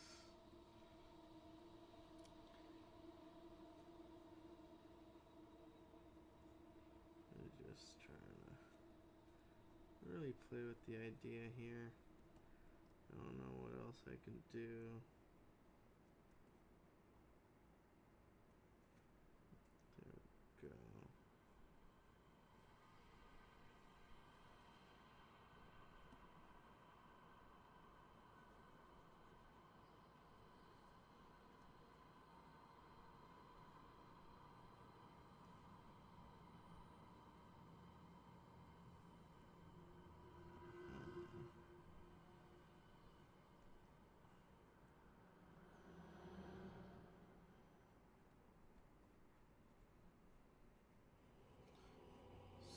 I'm just trying to really play with the idea here. I don't know what else I can do. There we go.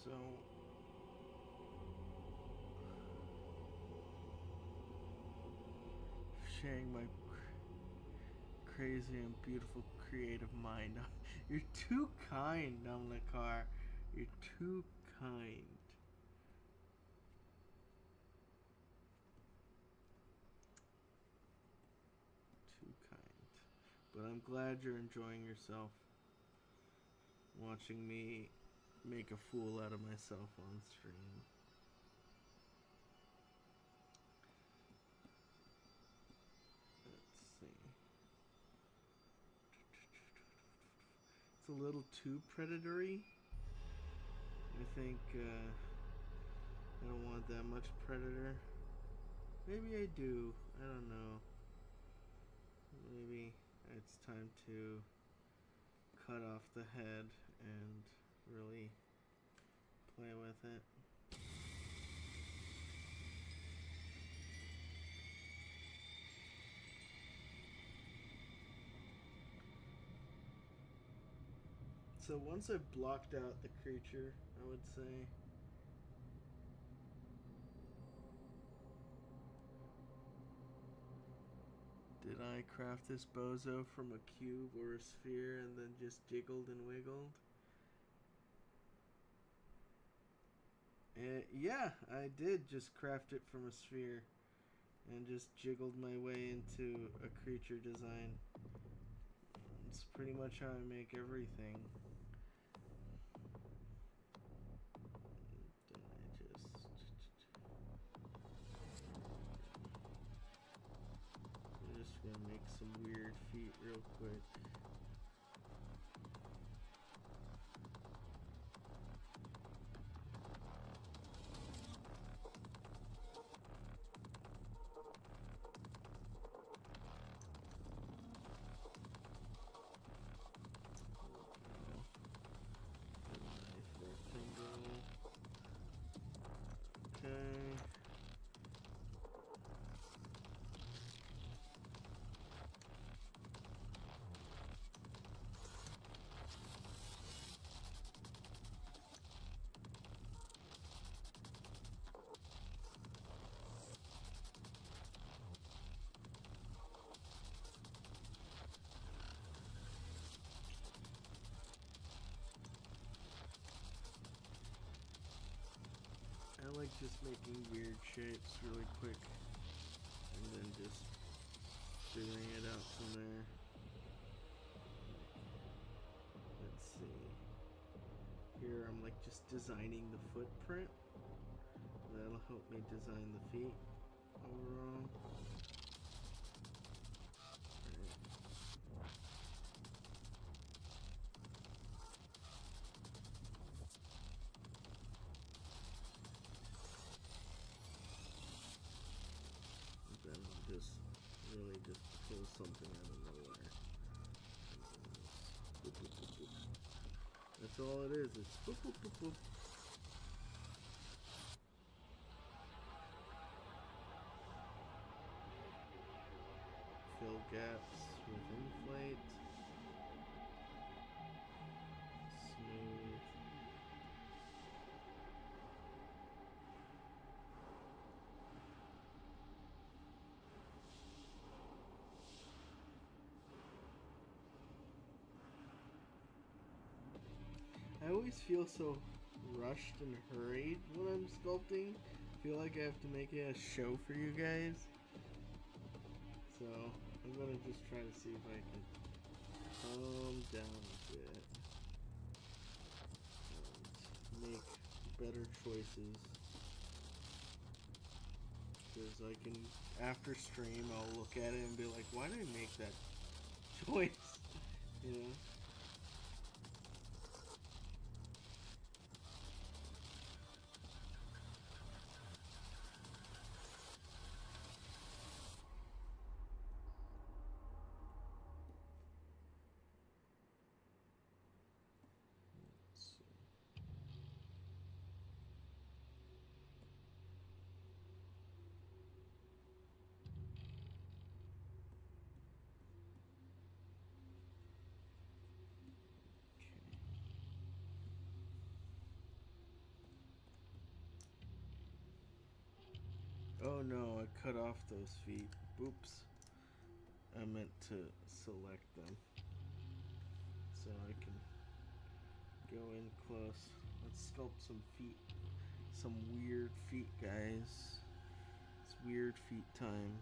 So sharing my crazy and beautiful creative mind. You're too kind, Namlakar. You're too kind. Too kind. But I'm glad you're enjoying yourself. Watching me make a fool out of myself on stream. Let's see. It's a little too predatory. I think I don't want that much predator. Maybe I do. I don't know. Maybe it's time to cut off the head and really play with it. So once I've blocked out the creature, I would say, did I craft this bozo from a cube or a sphere and then just jiggled and wiggled? Yeah, I did just craft it from a sphere and just jiggled my way into a creature design. It's pretty much how I make everything. I'm just gonna make some weird feet real quick. I like just making weird shapes really quick and then just figuring it out from there. Let's see. Here I'm like just designing the footprint. That'll help me design the feet overall. Just pull something out of nowhere. Boop, boop, boop, boop. That's all it is. It's boop, boop, boop, boop. Fill gaps with inflate. Smooth. I always feel so rushed and hurried when I'm sculpting. I feel like I have to make it a show for you guys. So I'm gonna just try to see if I can calm down a bit and make better choices. Because I can, after stream, I'll look at it and be like, why did I make that choice? You know? Oh no, I cut off those feet. Oops. I meant to select them so I can go in close. Let's sculpt some feet. Some weird feet, guys. It's weird feet time.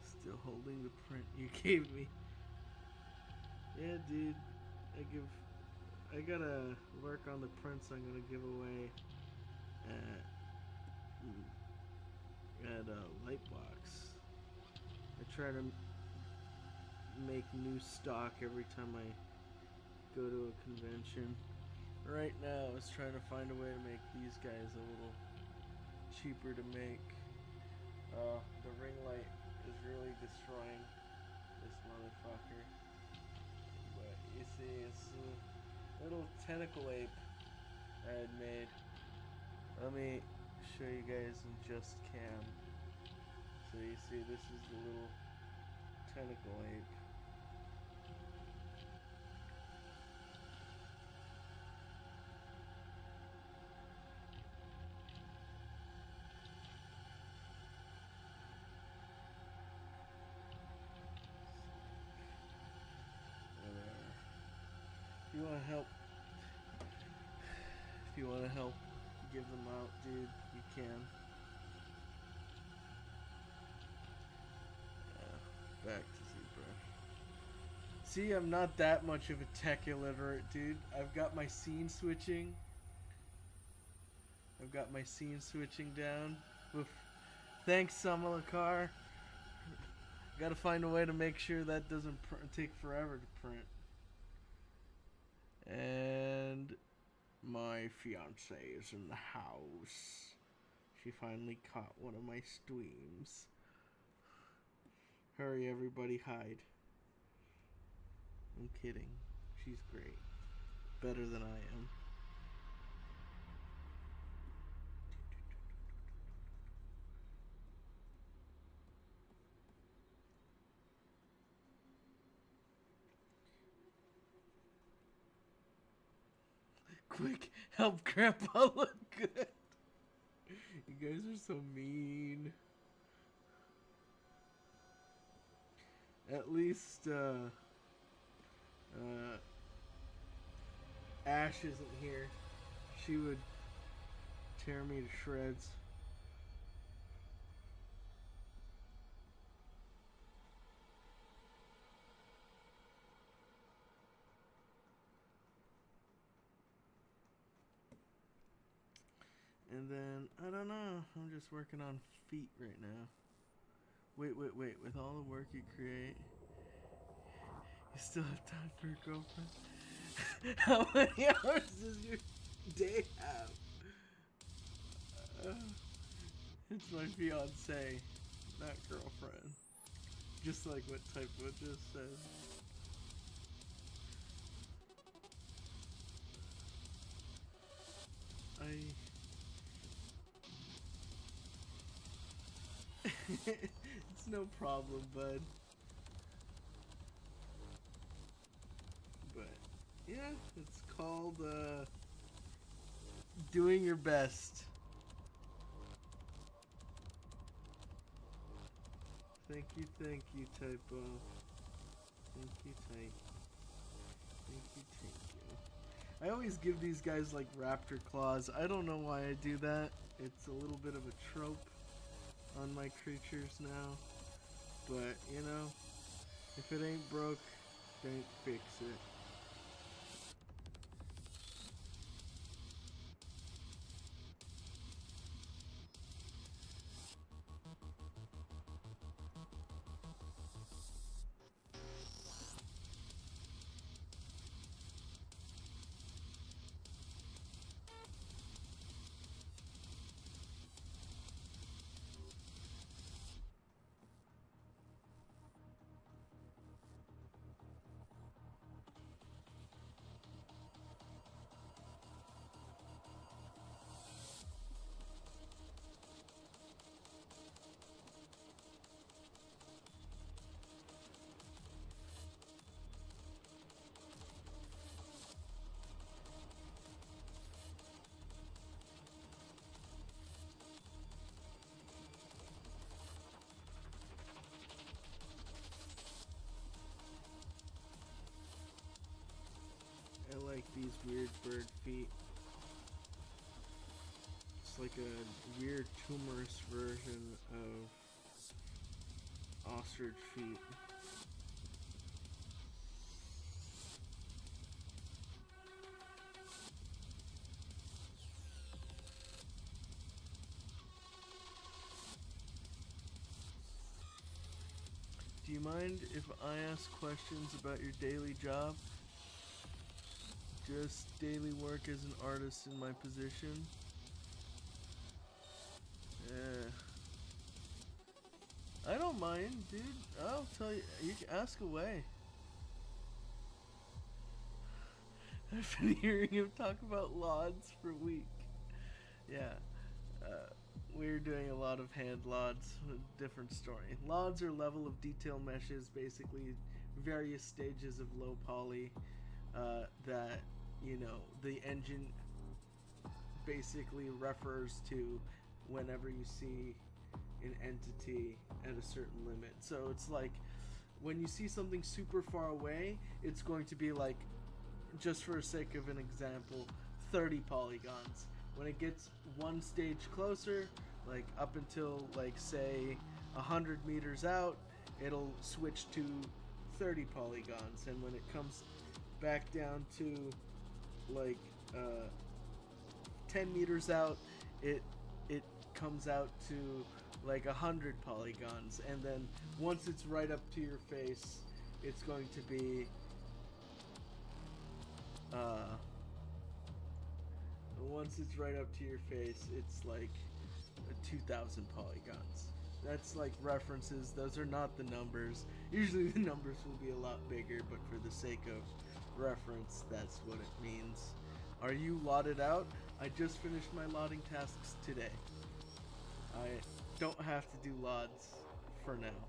Still holding the print you gave me. Yeah, dude. I gotta work on the prints I'm gonna give away at Lightbox. I try to make new stock every time I go to a convention. Right now, I was trying to find a way to make these guys a little cheaper to make. The ring light is really destroying this motherfucker. But you see, it's a little tentacle ape I had made. Let me show you guys in just cam. So you see, this is the little tentacle ape. If you want to help, give them out, dude, you can. Back to ZBrush. See, I'm not that much of a tech illiterate, dude. I've got my scene switching. Down. Oof. Thanks, Samalakar. Gotta find a way to make sure that doesn't take forever to print. And my fiance is in the house. She finally caught one of my streams. Hurry, everybody, hide. I'm kidding. She's great. Better than I am. Quick, help Grandpa look good. You guys are so mean. At least, Ash isn't here. She would tear me to shreds. And then, I don't know, I'm just working on feet right now. Wait, with all the work you create, you still have time for your girlfriend? How many hours does your day have? It's my fiance, not girlfriend. Just like what Typo just said. It's no problem, bud. But yeah, it's called doing your best. Thank you, Typo. Thank you, Typo. I always give these guys like raptor claws. I don't know why I do that. It's a little bit of a trope on my creatures now. But, you know, if it ain't broke, don't fix it. these weird bird feet. It's like a weird tumorous version of ostrich feet. Do you mind if I ask questions about your daily job? Just daily work as an artist in my position? Yeah. I don't mind, dude. I'll tell you. You can ask away. I've been hearing him talk about LODs for a week. Yeah. We're doing a lot of hand LODs. Different story. LODs are level of detail meshes, basically various stages of low poly that, you know, the engine basically refers to whenever you see an entity at a certain limit. So it's like when you see something super far away, it's going to be like, just for the sake of an example, 30 polygons. When it gets one stage closer, like up until like say 100 meters out, it'll switch to 30 polygons, and when it comes back down to like 10 meters out, it comes out to like 100 polygons, and then once it's right up to your face, it's going to be once it's right up to your face, it's like 2,000 polygons. That's like references. Those are not the numbers. Usually the numbers will be a lot bigger, but for the sake of reference, that's what it means. Are you lotted out? I just finished my lotting tasks today. I don't have to do LODs for now.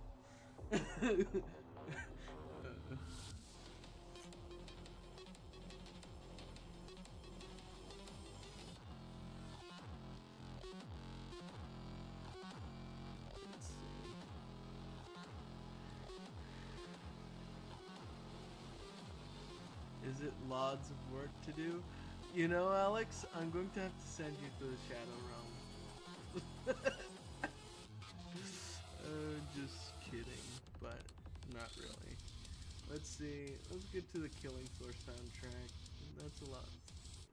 Is it lots of work to do? You know, Alex, I'm going to have to send you to the Shadow Realm. Just kidding, but not really. Let's see. Let's get to the Killing Floor soundtrack. That's a lot.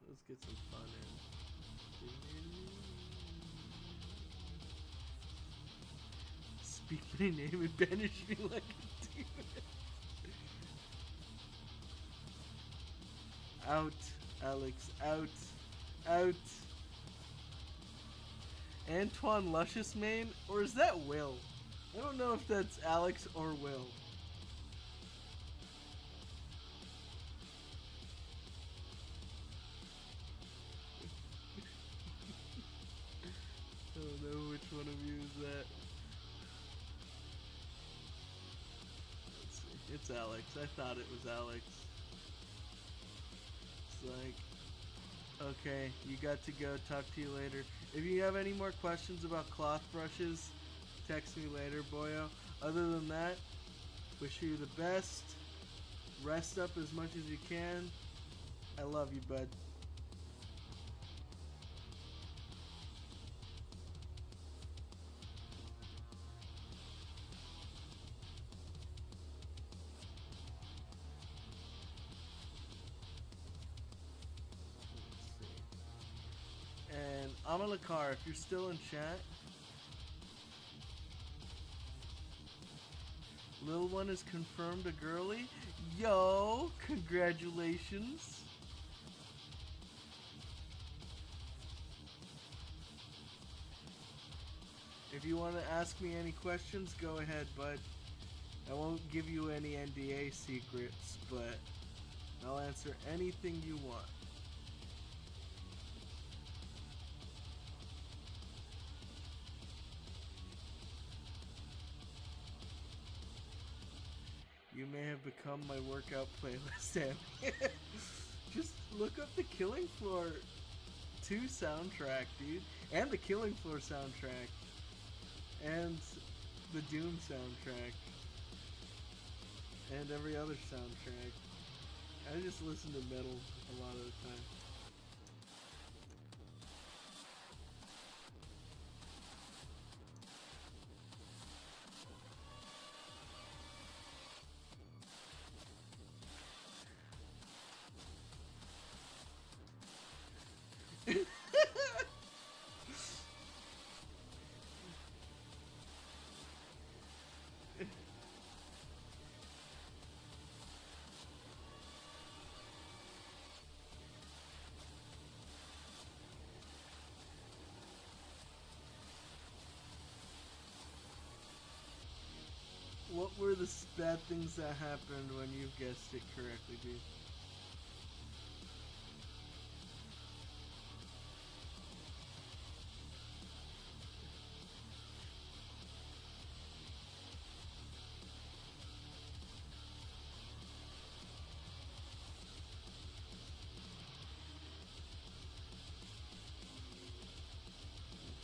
Let's get some fun in. Speak my name and banish me like a demon. Out, Alex, out, out. Antoine Luscious Mane? Or is that Will? I don't know if that's Alex or Will. I don't know which one of you is that. Let's see. It's Alex. I thought it was Alex. Like, okay, you got to go. Talk to you later. If you have any more questions about cloth brushes, text me later, boyo. Other than that, wish you the best. Rest up as much as you can. I love you, bud. And Amalakar, if you're still in chat, Lil One is confirmed a girly. Yo, congratulations. If you want to ask me any questions, go ahead, bud. I won't give you any NDA secrets, but I'll answer anything you want. You may have become my workout playlist, Hammy. Just look up the Killing Floor 2 soundtrack, dude. And the Killing Floor soundtrack. And the Doom soundtrack. And every other soundtrack. I just listen to metal a lot of the time. What were the bad things that happened when you guessed it correctly, dude?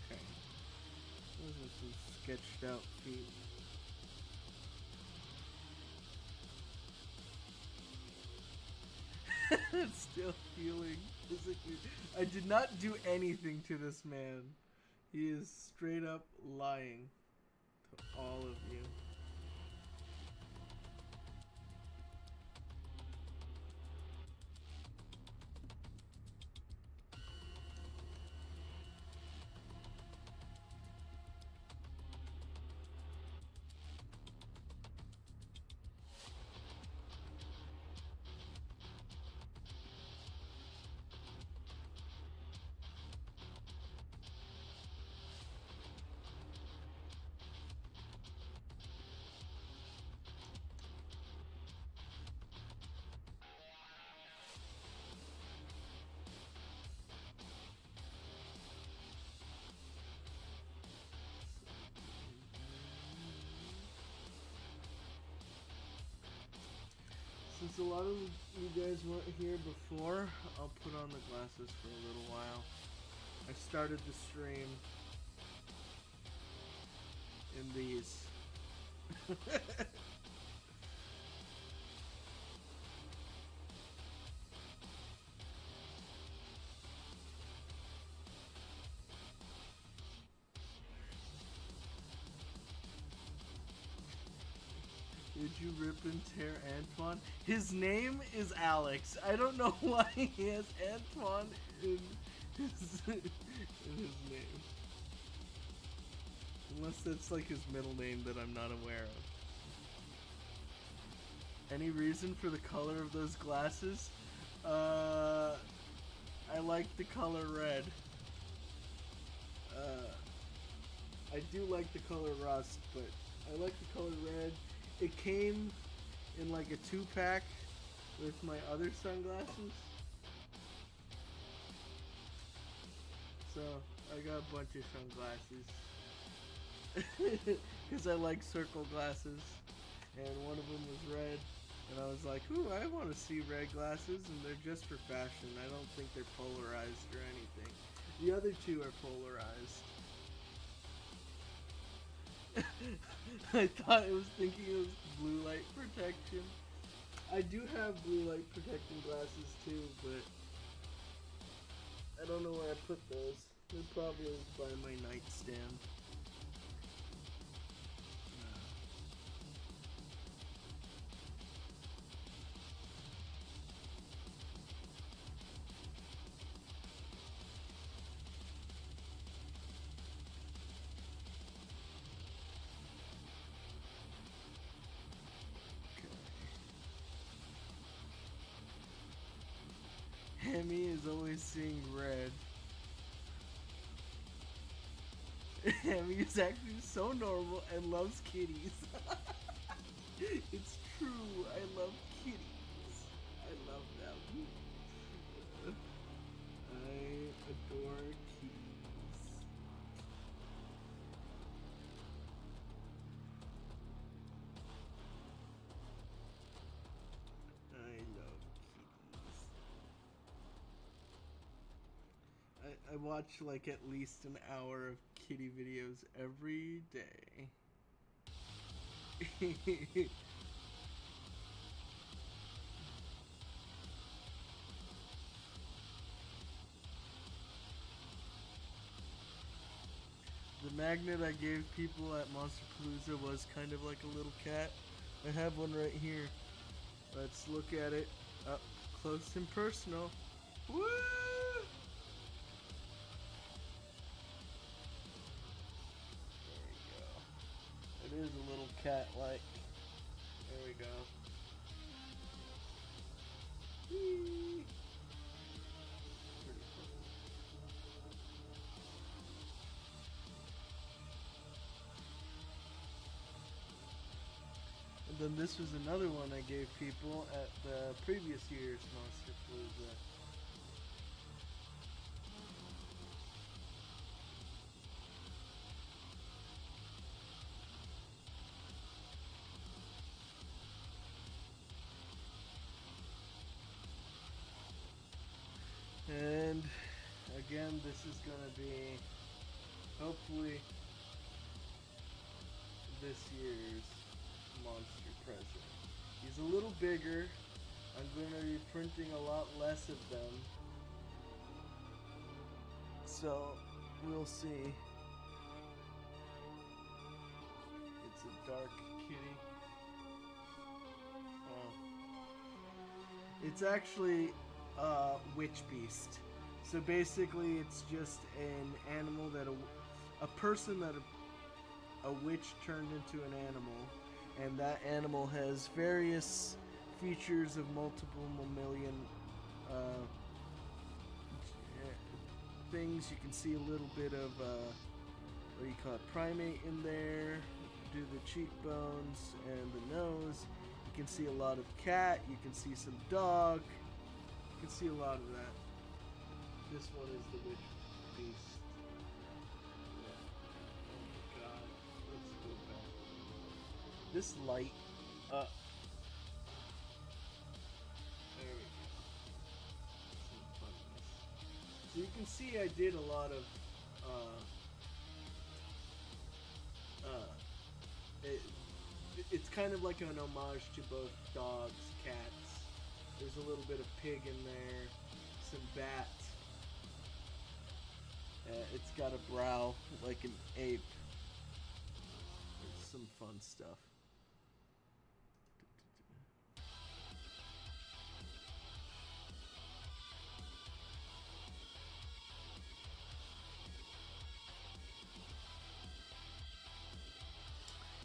Okay. Those are some sketched out feet. It's still healing physically. I did not do anything to this man. He is straight up lying to all of you. Since a lot of you guys weren't here before, I'll put on the glasses for a little while. I started the stream in these. Did you rip and tear Antoine? His name is Alex. I don't know why he has Antoine in his name. Unless that's like his middle name that I'm not aware of. Any reason for the color of those glasses? I like the color red. I do like the color rust, but I like the color red. It came in like a 2-pack with my other sunglasses. So I got a bunch of sunglasses. Because I like circle glasses. And one of them was red. And I was like, ooh, I want to see red glasses. And they're just for fashion. I don't think they're polarized or anything. The other two are polarized. I thought it was thinking it was blue light protection. I do have blue light protecting glasses too, but I don't know where I put those. They're probably by my nightstand. Hammy is always seeing red. Hammy is actually so normal and loves kitties. It's true, I love kitties. I love them. I adore kitties. I love kitties. I watch like at least an hour of kitty videos every day. magnet I gave people at Monster Palooza was kind of like a little cat. I have one right here. Let's look at it up close and personal. Woo! There we go. It is a little cat-like. There we go. Whee! Pretty cool. And then this was another one I gave people at the previous year's Monster Palooza. And again, this is gonna be hopefully this year's monster present. He's a little bigger. I'm gonna be printing a lot less of them. So we'll see. It's a dark kitty. It's actually witch beast. So basically it's just an animal that a person that a witch turned into an animal, and that animal has various features of multiple mammalian things. You can see a little bit of what do you call it, primate in there, do the cheekbones and the nose. You can see a lot of cat, you can see some dog. You can see a lot of that. This one is the witch beast. Yeah. Oh my god. Let's go back. This light up. There we go. Some funness. So you can see I did a lot of it's kind of like an homage to both dogs, cats. There's a little bit of pig in there, some bat. It's got a brow like an ape. There's some fun stuff.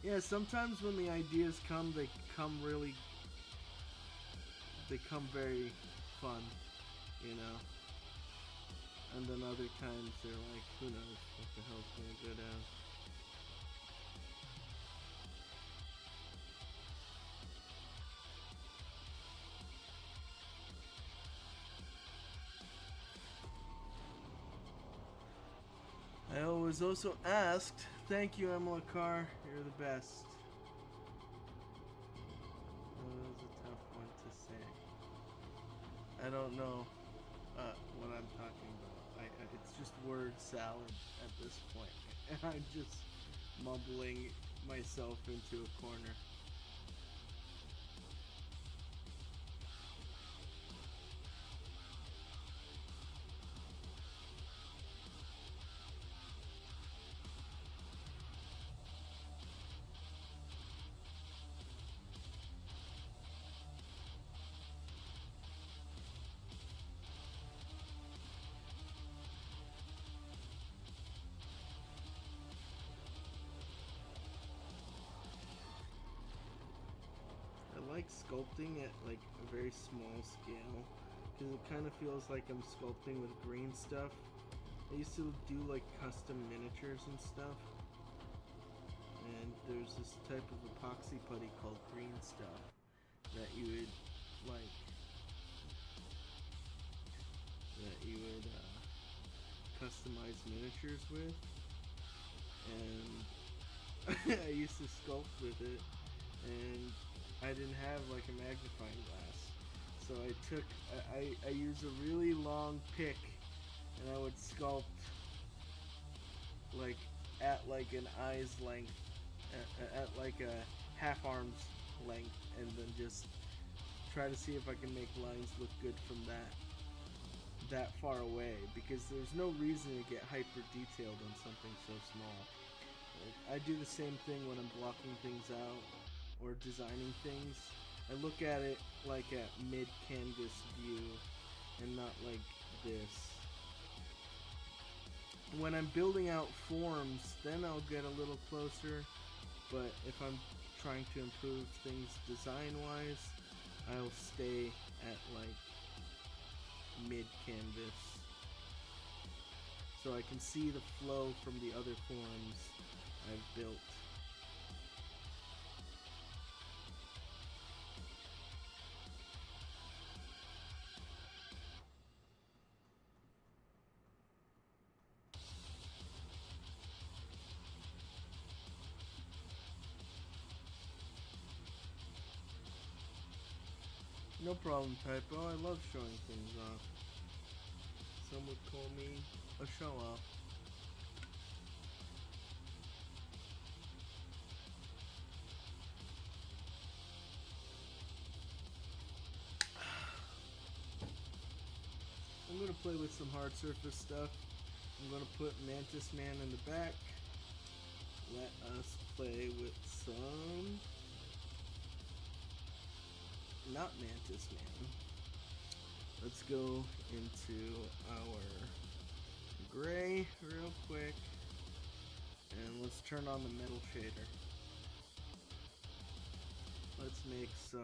Yeah, sometimes when the ideas come, they come very fun, you know. And then other times they're like, who knows what the hell's gonna go down. I was also asked, thank you, Emma Carr, you're the best. That was a tough one to say. I don't know what I'm talking about. It's just word salad at this point. And I'm just mumbling myself into a corner. I like sculpting at like a very small scale because it kind of feels like I'm sculpting with green stuff. I used to do like custom miniatures and stuff, and there's this type of epoxy putty called green stuff that you would like customize miniatures with, and I used to sculpt with it, and I didn't have like a magnifying glass, so I used a really long pick, and I would sculpt like at like an eye's length, at like a half arm's length, and then just try to see if I can make lines look good from that far away, because there's no reason to get hyper detailed on something so small. I do the same thing when I'm blocking things out or designing things. I look at it like at mid-canvas view and not like this. When I'm building out forms, then I'll get a little closer, but if I'm trying to improve things design-wise, I'll stay at like mid-canvas so I can see the flow from the other forms I've built. No problem, Typo. I love showing things off. Some would call me a show-off. I'm gonna play with some hard surface stuff. I'm gonna put Mantis Man in the back. Let us play with some... not Mantis Man. Let's go into our gray real quick. And let's turn on the metal shader. Let's make some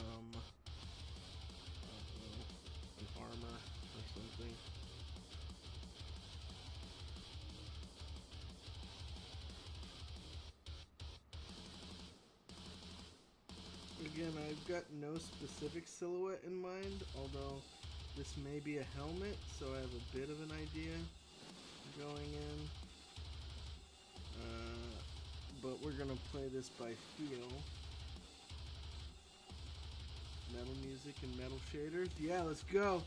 an armor or something. Again, I've got no specific silhouette in mind, although this may be a helmet, so I have a bit of an idea going in. But we're gonna play this by feel. Metal music and metal shaders. Yeah, let's go!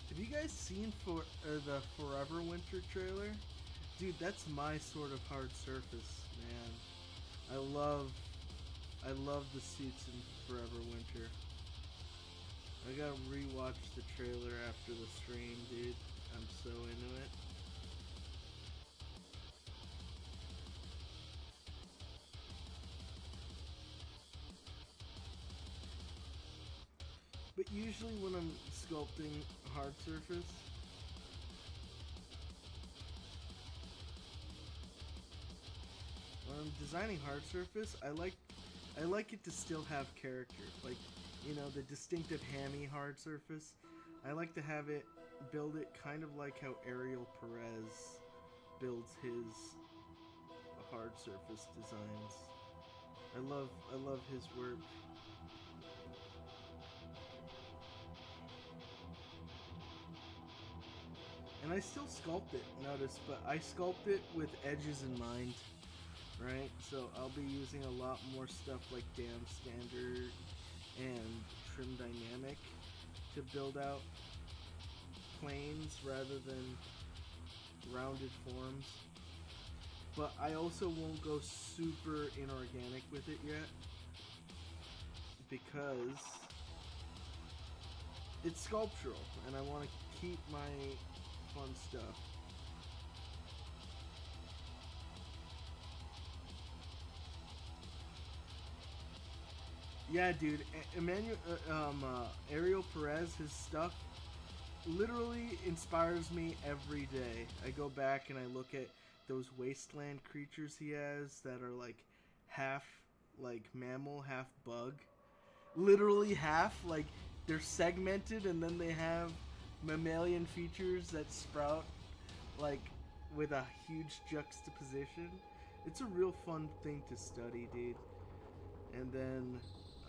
Have you guys seen the Forever Winter trailer? Dude, that's my sort of hard surface, man. I love the suits in Forever Winter. I gotta rewatch the trailer after the stream, dude. I'm so into it. But usually when I'm sculpting hard surface, when I'm designing hard surface, I like it to still have character. Like, you know, the distinctive Hammy hard surface. I like to have it, build it kind of like how Ariel Perez builds his hard surface designs. I love his work. And I still sculpt it, notice, but I sculpt it with edges in mind, right? So I'll be using a lot more stuff like Dam Standard and Trim Dynamic to build out planes rather than rounded forms. But I also won't go super inorganic with it yet, because it's sculptural and I want to keep my fun stuff. Yeah, dude, Ariel Perez, his stuff literally inspires me every day. I go back and I look at those wasteland creatures he has that are like half like mammal, half bug. Literally half, like they're segmented and then they have mammalian features that sprout like with a huge juxtaposition. It's a real fun thing to study, dude. And then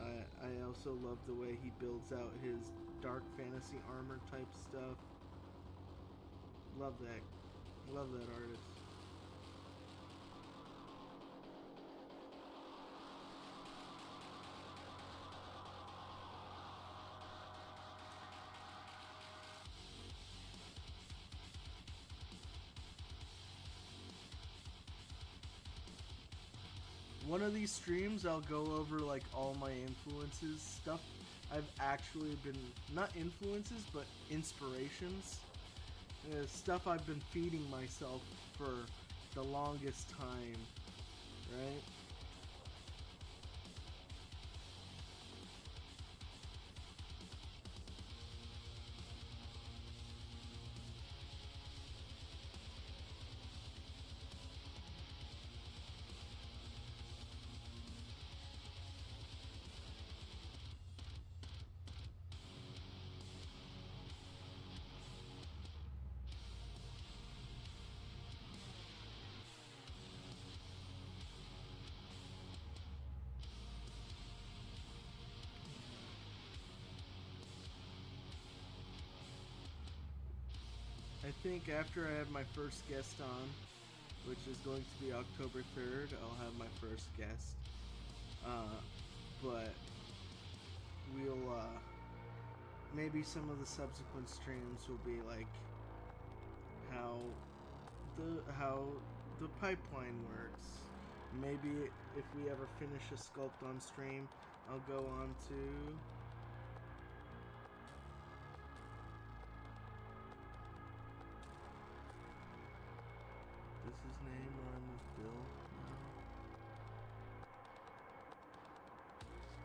I also love the way he builds out his dark fantasy armor type stuff. Love that. Love that artist. one of these streams I'll go over like all my influences, stuff I've actually been, not influences, but inspirations. Stuff I've been feeding myself for the longest time, right? I think after I have my first guest on, which is going to be October 3rd, I'll have my first guest. But we'll, maybe some of the subsequent streams will be like how the pipeline works. Maybe if we ever finish a sculpt on stream, I'll go on to... Does his name rhyme with Bill?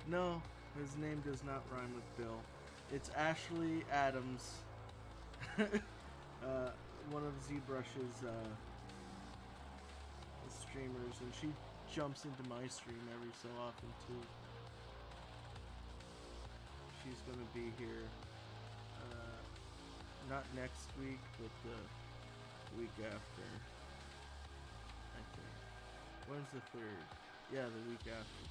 No, his name does not rhyme with Bill. It's Ashley Adams, one of ZBrush's streamers, and she jumps into my stream every so often too. She's gonna be here, not next week, but the week after. I think. When's the 3rd? Yeah, the week after.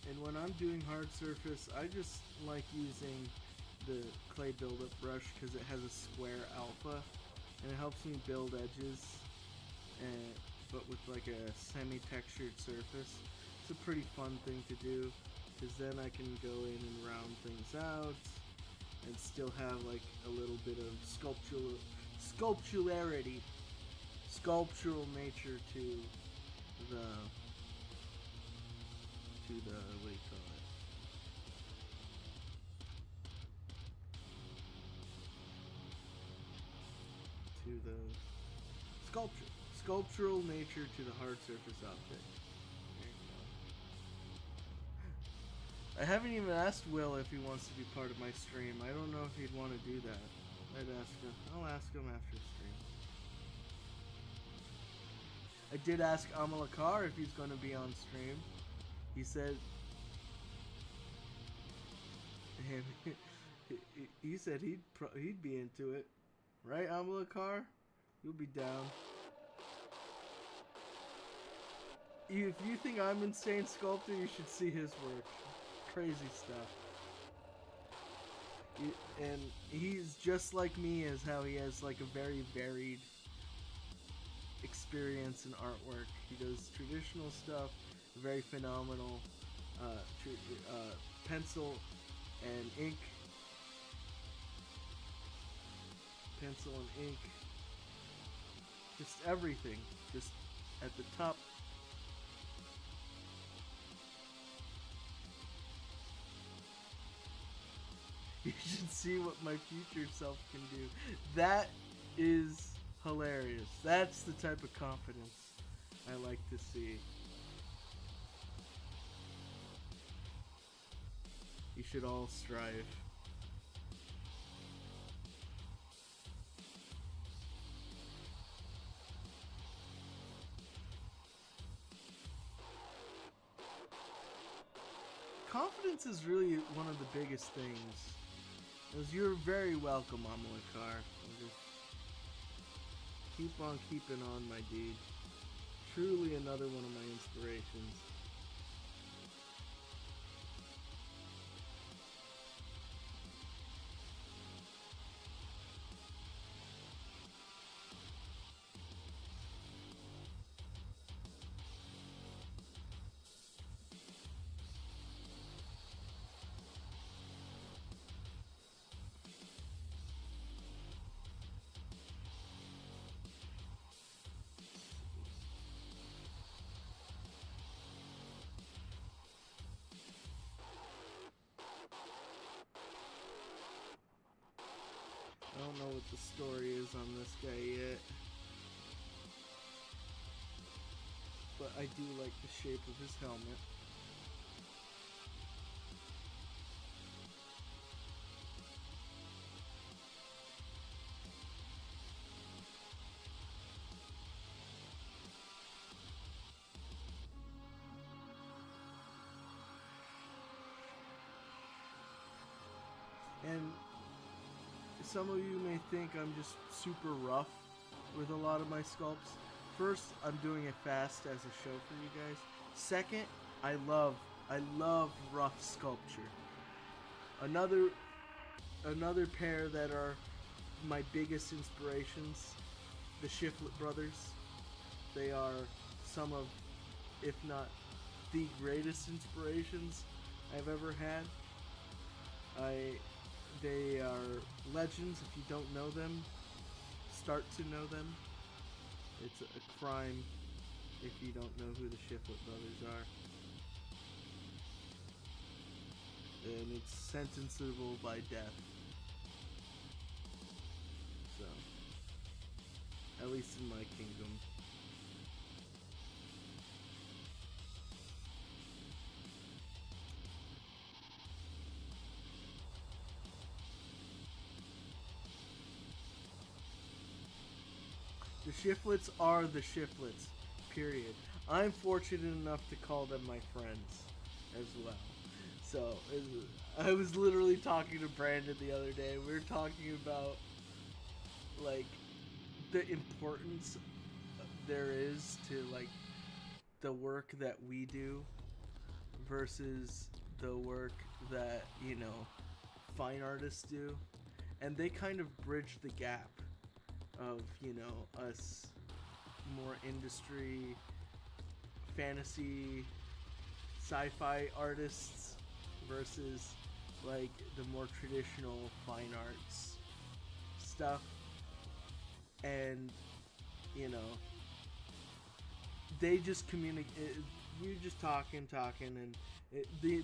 And when I'm doing hard surface, I just like using the clay buildup brush because it has a square alpha and it helps me build edges, but with like a semi-textured surface. It's a pretty fun thing to do because then I can go in and round things out and still have like a little bit of sculptural nature to the what do you call it? To the sculptural nature to the hard surface object. There you go. I haven't even asked Will if he wants to be part of my stream. I don't know if he'd want to do that. I'll ask him after stream. I did ask Amalakar if he's going to be on stream. He said he said he'd be into it, right, Amalakar? You'll be down. If you think I'm insane sculptor, you should see his work. Crazy stuff. And he's just like me, as how he has like a very varied experience in artwork. He does traditional stuff, very phenomenal pencil and ink. Pencil and ink. Just everything. Just at the top. You should see what my future self can do. That is hilarious. That's the type of confidence I like to see. You should all strive. Confidence is really one of the biggest things. As you're very welcome, Amalakar. Just keep on keeping on, my dude. Truly another one of my inspirations. don't know what the story is on this guy yet. But I do like the shape of his helmet. And some of you may think I'm just super rough with a lot of my sculpts. First, I'm doing it fast as a show for you guys. Second, I love rough sculpture. Another pair that are my biggest inspirations, the Shiflet brothers. They are some of, if not the greatest inspirations I've ever had. They are legends. If you don't know them, start to know them. It's a crime if you don't know who the Shiflet brothers are. And it's sentenceable by death. So, at least in my kingdom. The Shiflets are the Shiflets, period. I'm fortunate enough to call them my friends as well. So, I was literally talking to Brandon the other day. We were talking about, like, the importance there is to, like, the work that we do versus the work that, you know, fine artists do. And they kind of bridge the gap of, you know, us more industry, fantasy, sci-fi artists versus like the more traditional fine arts stuff. And, you know, they just communicate. We're just talking, and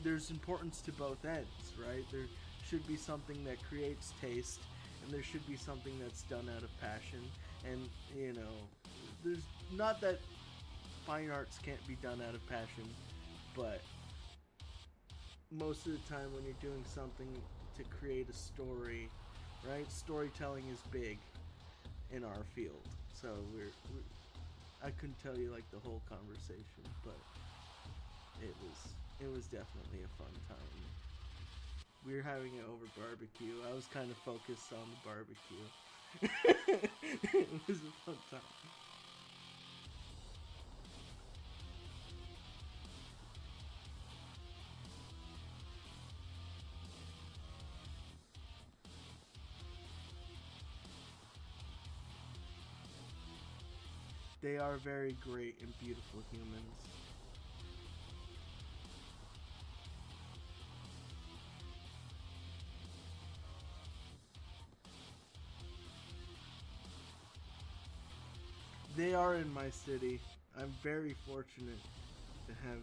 there's importance to both ends, right? There should be something that creates taste, and there should be something that's done out of passion. And, you know, there's not that fine arts can't be done out of passion, but most of the time when you're doing something to create a story, right? Storytelling is big in our field. So I couldn't tell you like the whole conversation, but it was definitely a fun time. We were having it over barbecue. I was kind of focused on the barbecue. It was a fun time. They are very great and beautiful humans. They are in my city. I'm very fortunate to have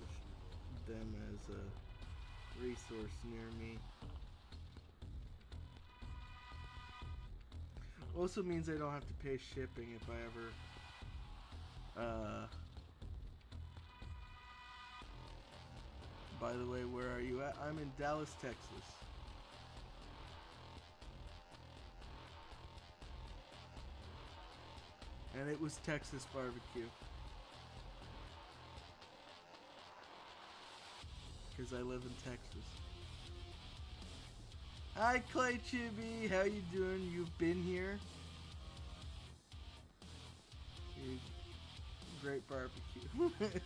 them as a resource near me. Also means I don't have to pay shipping if I ever by the way, where are you at? I'm in Dallas, Texas. And it was Texas barbecue. Because I live in Texas. Hi Clay Chibi, how you doing? You've been here? Great barbecue.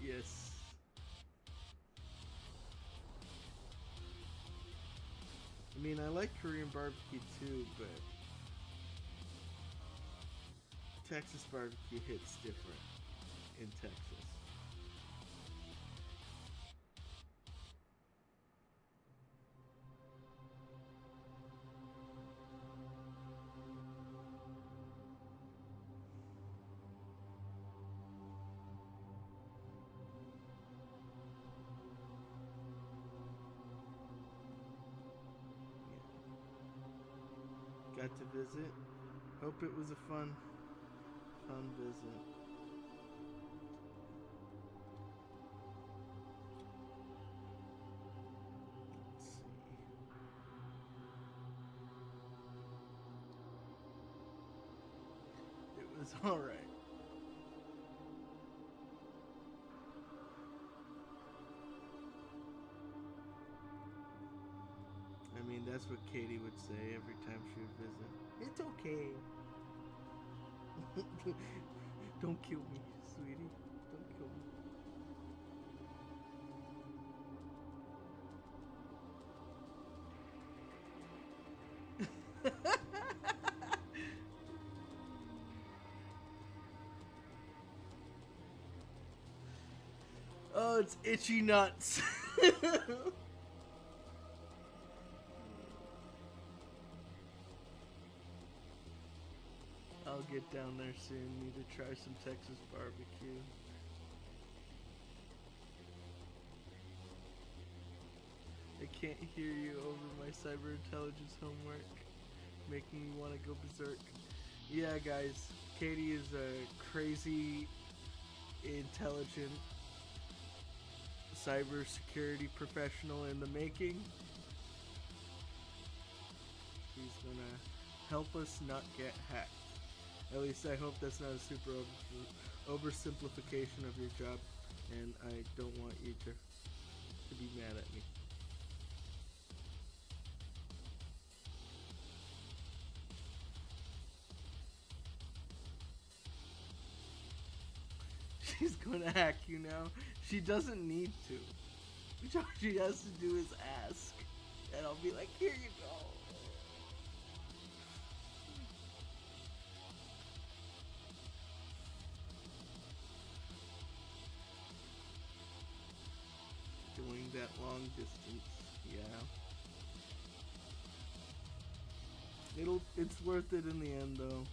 Yes. I mean, I like Korean barbecue too, but Texas barbecue hits different in Texas. got to visit. Hope it was a fun visit. Let's see. It was alright. I mean, that's what Katie would say every time she would visit. It's okay. Don't kill me, sweetie. Don't kill me. Oh, it's itchy nuts. I'll get down there soon. Need to try some Texas barbecue. I can't hear you over my cyber intelligence homework, making me want to go berserk. Yeah, guys, Katie is a crazy, intelligent cybersecurity professional in the making. She's gonna help us not get hacked. At least I hope that's not a super oversimplification of your job, and I don't want you to be mad at me. She's gonna hack you now. She doesn't need to. All she has to do is ask, and I'll be like, here you go. Doing that long distance, yeah. It's worth it in the end, though.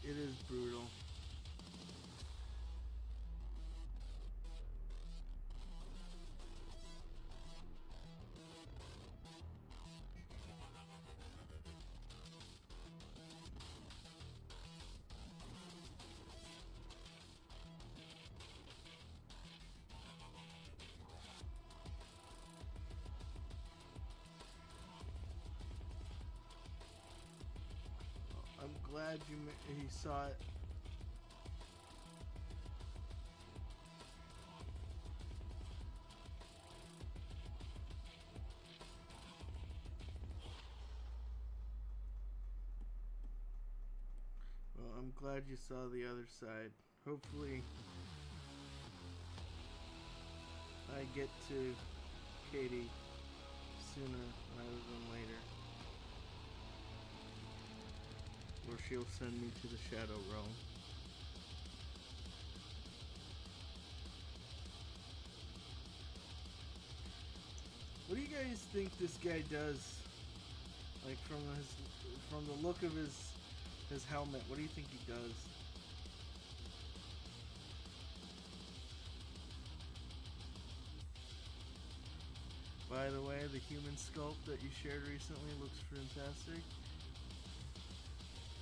It is brutal. I'm glad he saw it. Well, I'm glad you saw the other side. Hopefully, I get to Katie sooner rather than later. Or she'll send me to the Shadow Realm. What do you guys think this guy does? Like from the look of his helmet, what do you think he does? By the way, the human sculpt that you shared recently looks fantastic.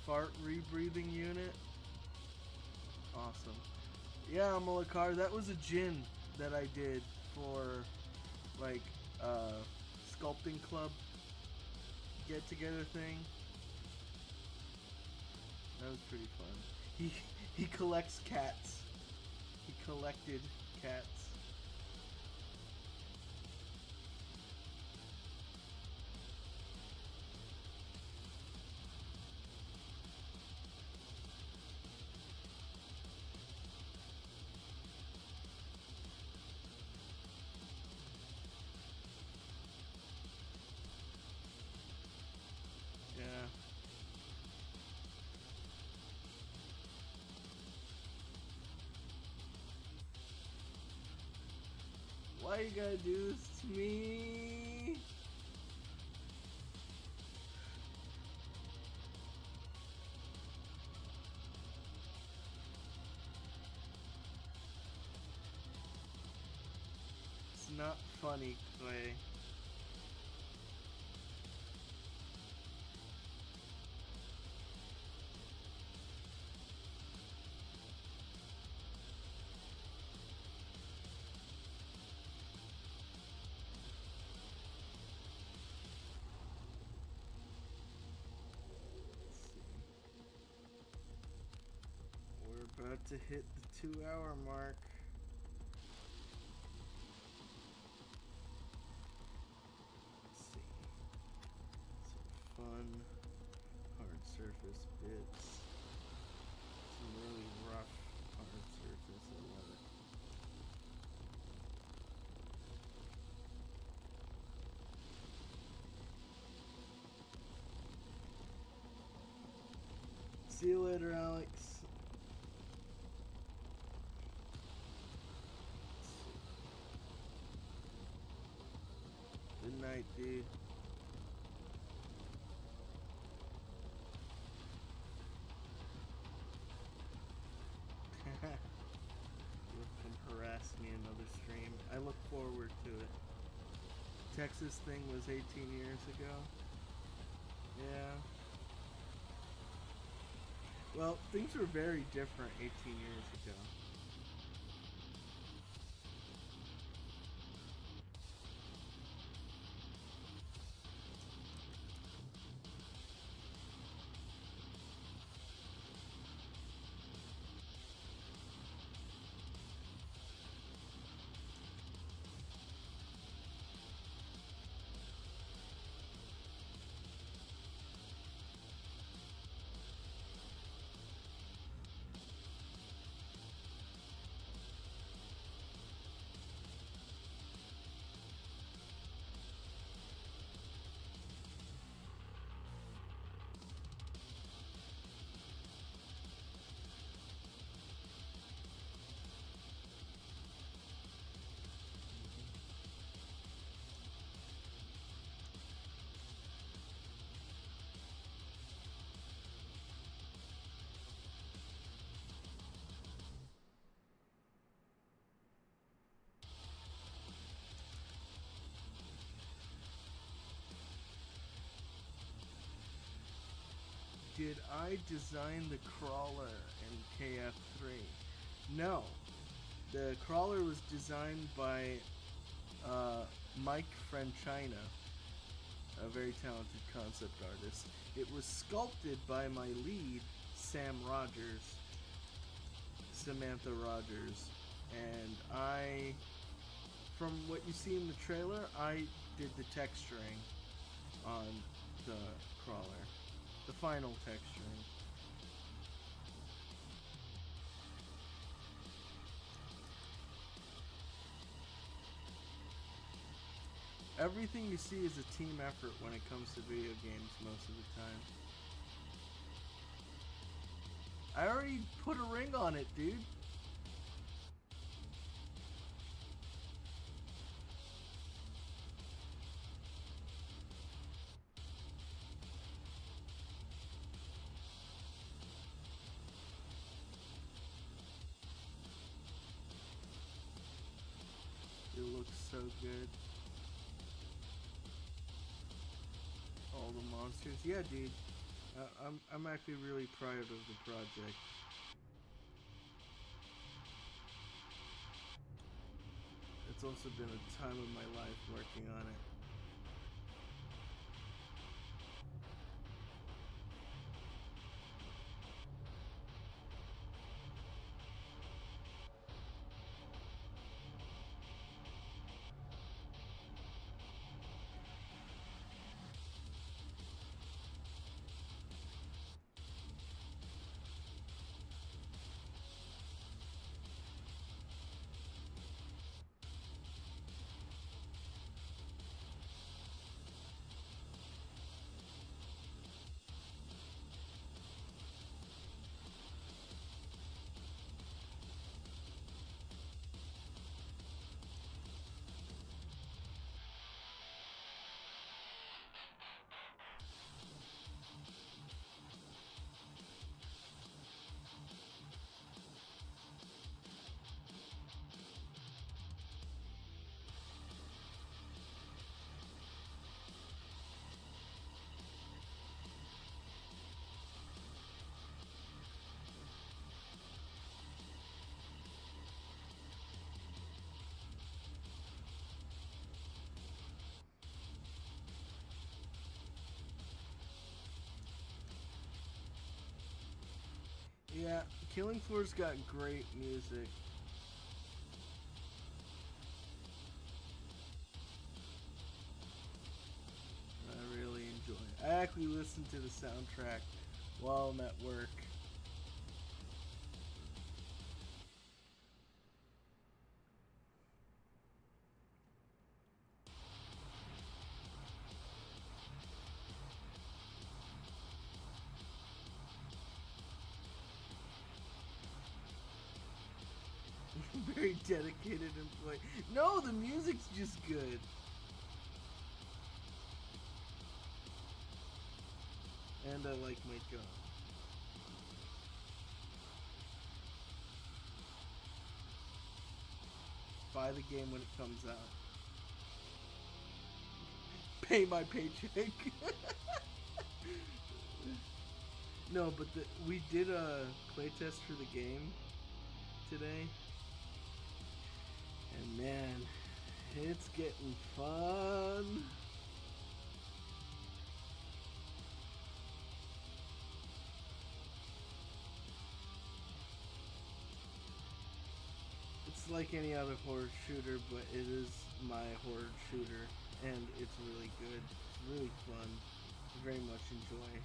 Fart rebreathing unit. Awesome. Yeah, Malakar, that was a gin that I did for like sculpting club get together thing. That was pretty fun. He collects cats. He collected cats. Yeah. Why you gotta do this to me? not funny, Clay. We're about to hit the 2-hour mark. Let's see. Some fun hard surface bits. Some really rough hard surface. I love it. See you later, Alex. Good night, dude. You can harass me another stream. I look forward to it. Texas thing was 18 years ago. Yeah. Well, things were very different 18 years ago. Did I design the crawler in KF3? No. The crawler was designed by Mike Franchina, a very talented concept artist. It was sculpted by my lead, Samantha Rogers. And from what you see in the trailer, I did the texturing on the crawler. The final texturing. Everything you see is a team effort when it comes to video games most of the time. I already put a ring on it, dude. It looks so good. All the monsters. Yeah, dude. I'm actually really proud of the project. It's also been a time of my life working on it. Yeah, Killing Floor's got great music. I really enjoy it. I actually listen to the soundtrack while I'm at work. Very dedicated employee. No, the music's just good. And I like my job. Buy the game when it comes out. Pay my paycheck. No, but we did a playtest for the game today. And man, it's getting fun. It's like any other horror shooter, but it is my horror shooter, and it's really good. It's really fun. I very much enjoy it.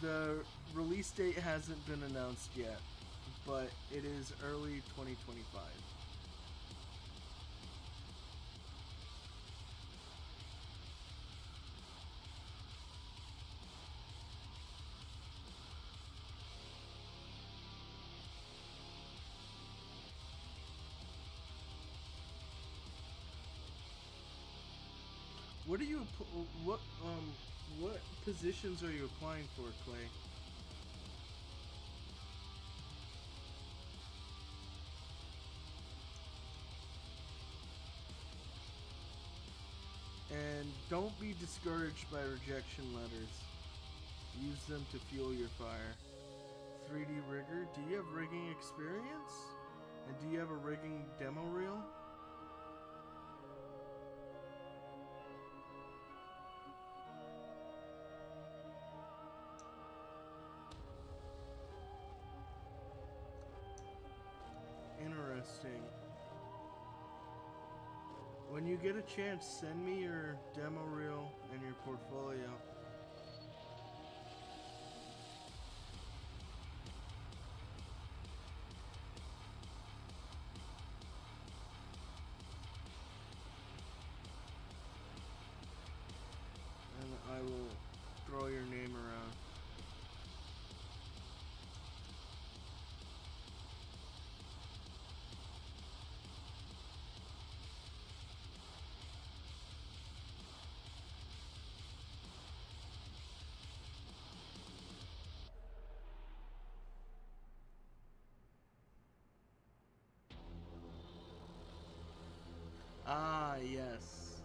The release date hasn't been announced yet, but it is early 2025. What are you what positions are you applying for, Clay? And don't be discouraged by rejection letters. Use them to fuel your fire. 3D rigger, do you have rigging experience? And do you have a rigging demo reel? Interesting. When you get a chance, send me your demo reel and your portfolio. And I will throw your name around. Ah, yes.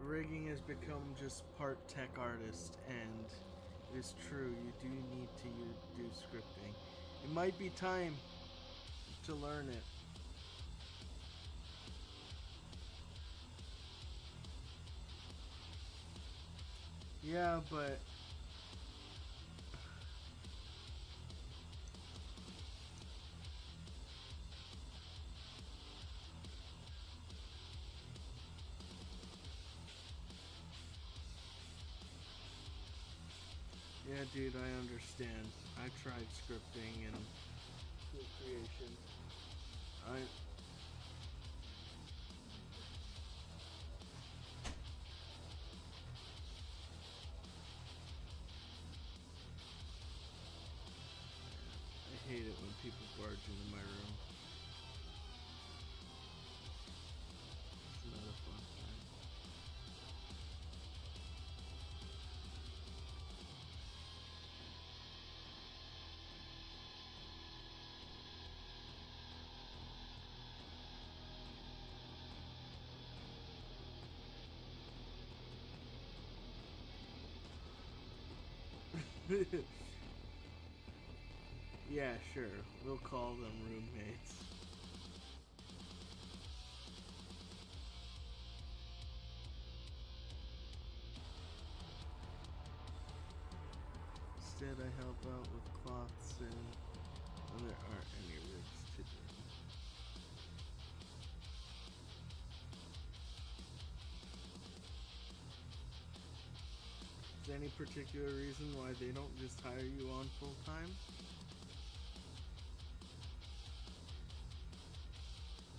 Rigging has become just part tech artist, and it is true, you do need to do scripting. It might be time to learn it. Yeah, but yeah, dude, I understand. I tried scripting and creation. I hate it when people barge into my room. It's not a fun time. Yeah, sure. We'll call them roommates. well with cloths and there aren't any rigs to do. Is there any particular reason why they don't just hire you on full time?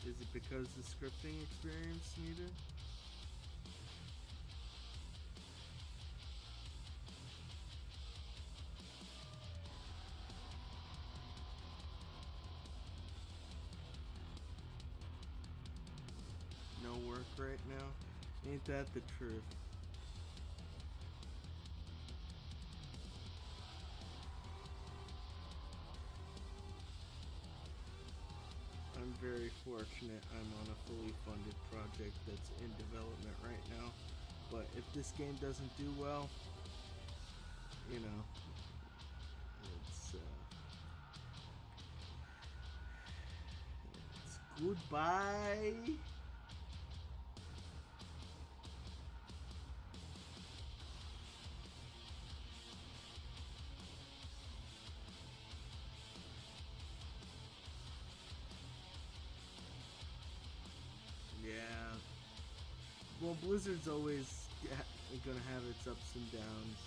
Is it because the scripting experience needed? No work right now? Ain't that the truth? I'm very fortunate I'm on a fully funded project that's in development right now. But if this game doesn't do well, you know, it's goodbye. Yeah. Well, Blizzard's always gonna have its ups and downs,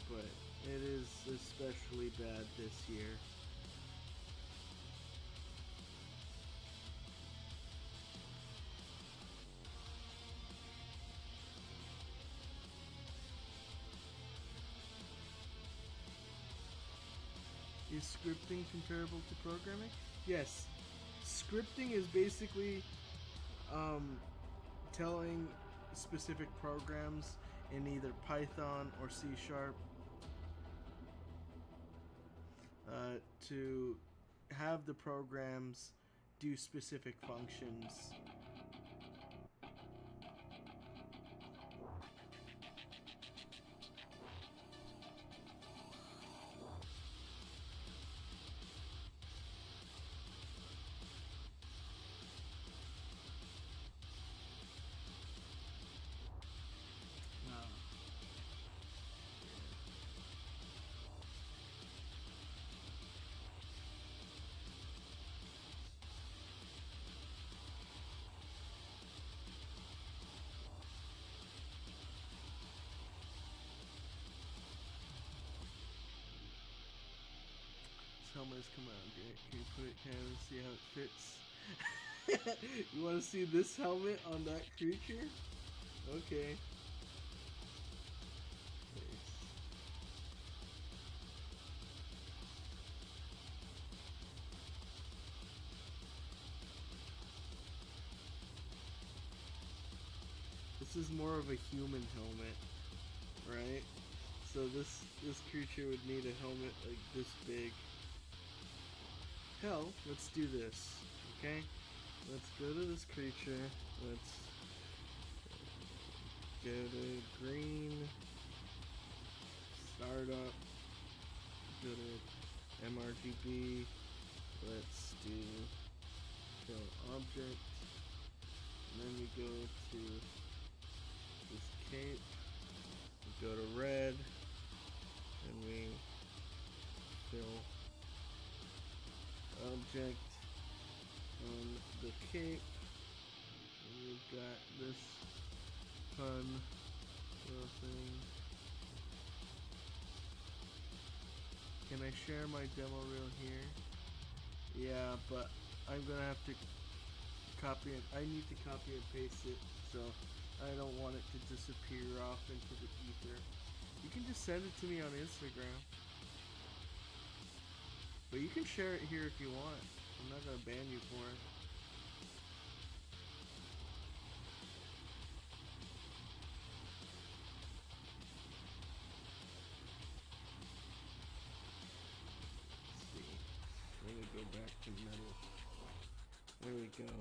but it is especially bad this year. Is scripting comparable to programming? Yes. Scripting is basically telling specific programs in either Python or C# to have the programs do specific functions. Helmet is coming out great. Can you put it kind of see how it fits? You want to see this helmet on that creature? Okay. This is more of a human helmet, right? So this creature would need a helmet like this big. Hell, let's do this, okay? Let's go to this creature. Let's go to green, startup, go to MRGB. Let's do fill object, and then we go to this cape. We go to red, and we fill object on the cape, and we've got this fun little thing. Can I share my demo reel here? Yeah, but I'm gonna have to copy it. I need to copy and paste it, so I don't want it to disappear off into the ether. You can just send it to me on Instagram. But you can share it here if you want. I'm not gonna ban you for it. Let's see. Let me go back to metal. There we go.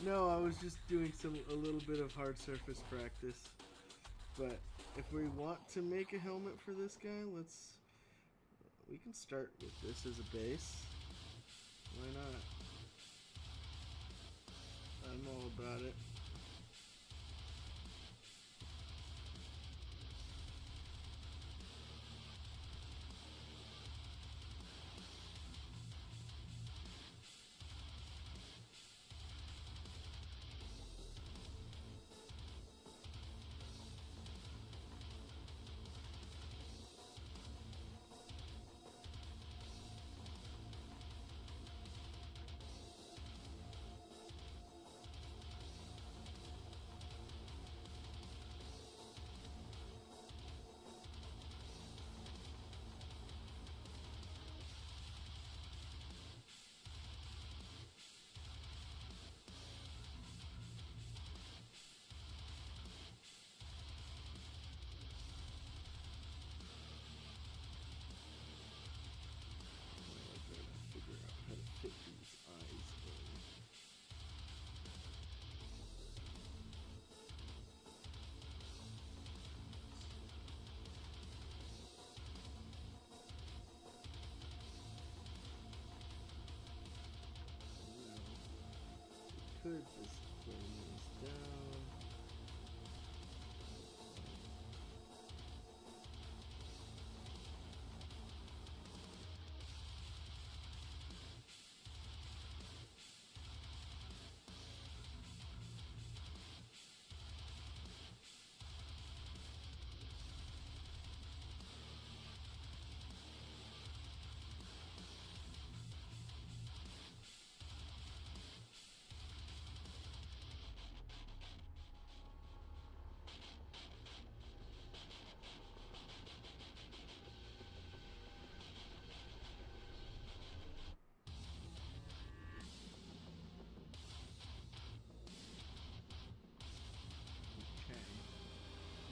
No, I was just doing a little bit of hard surface practice. But if we want to make a helmet for this guy, we can start with this as a base. Why not? about it. Could just bring these down.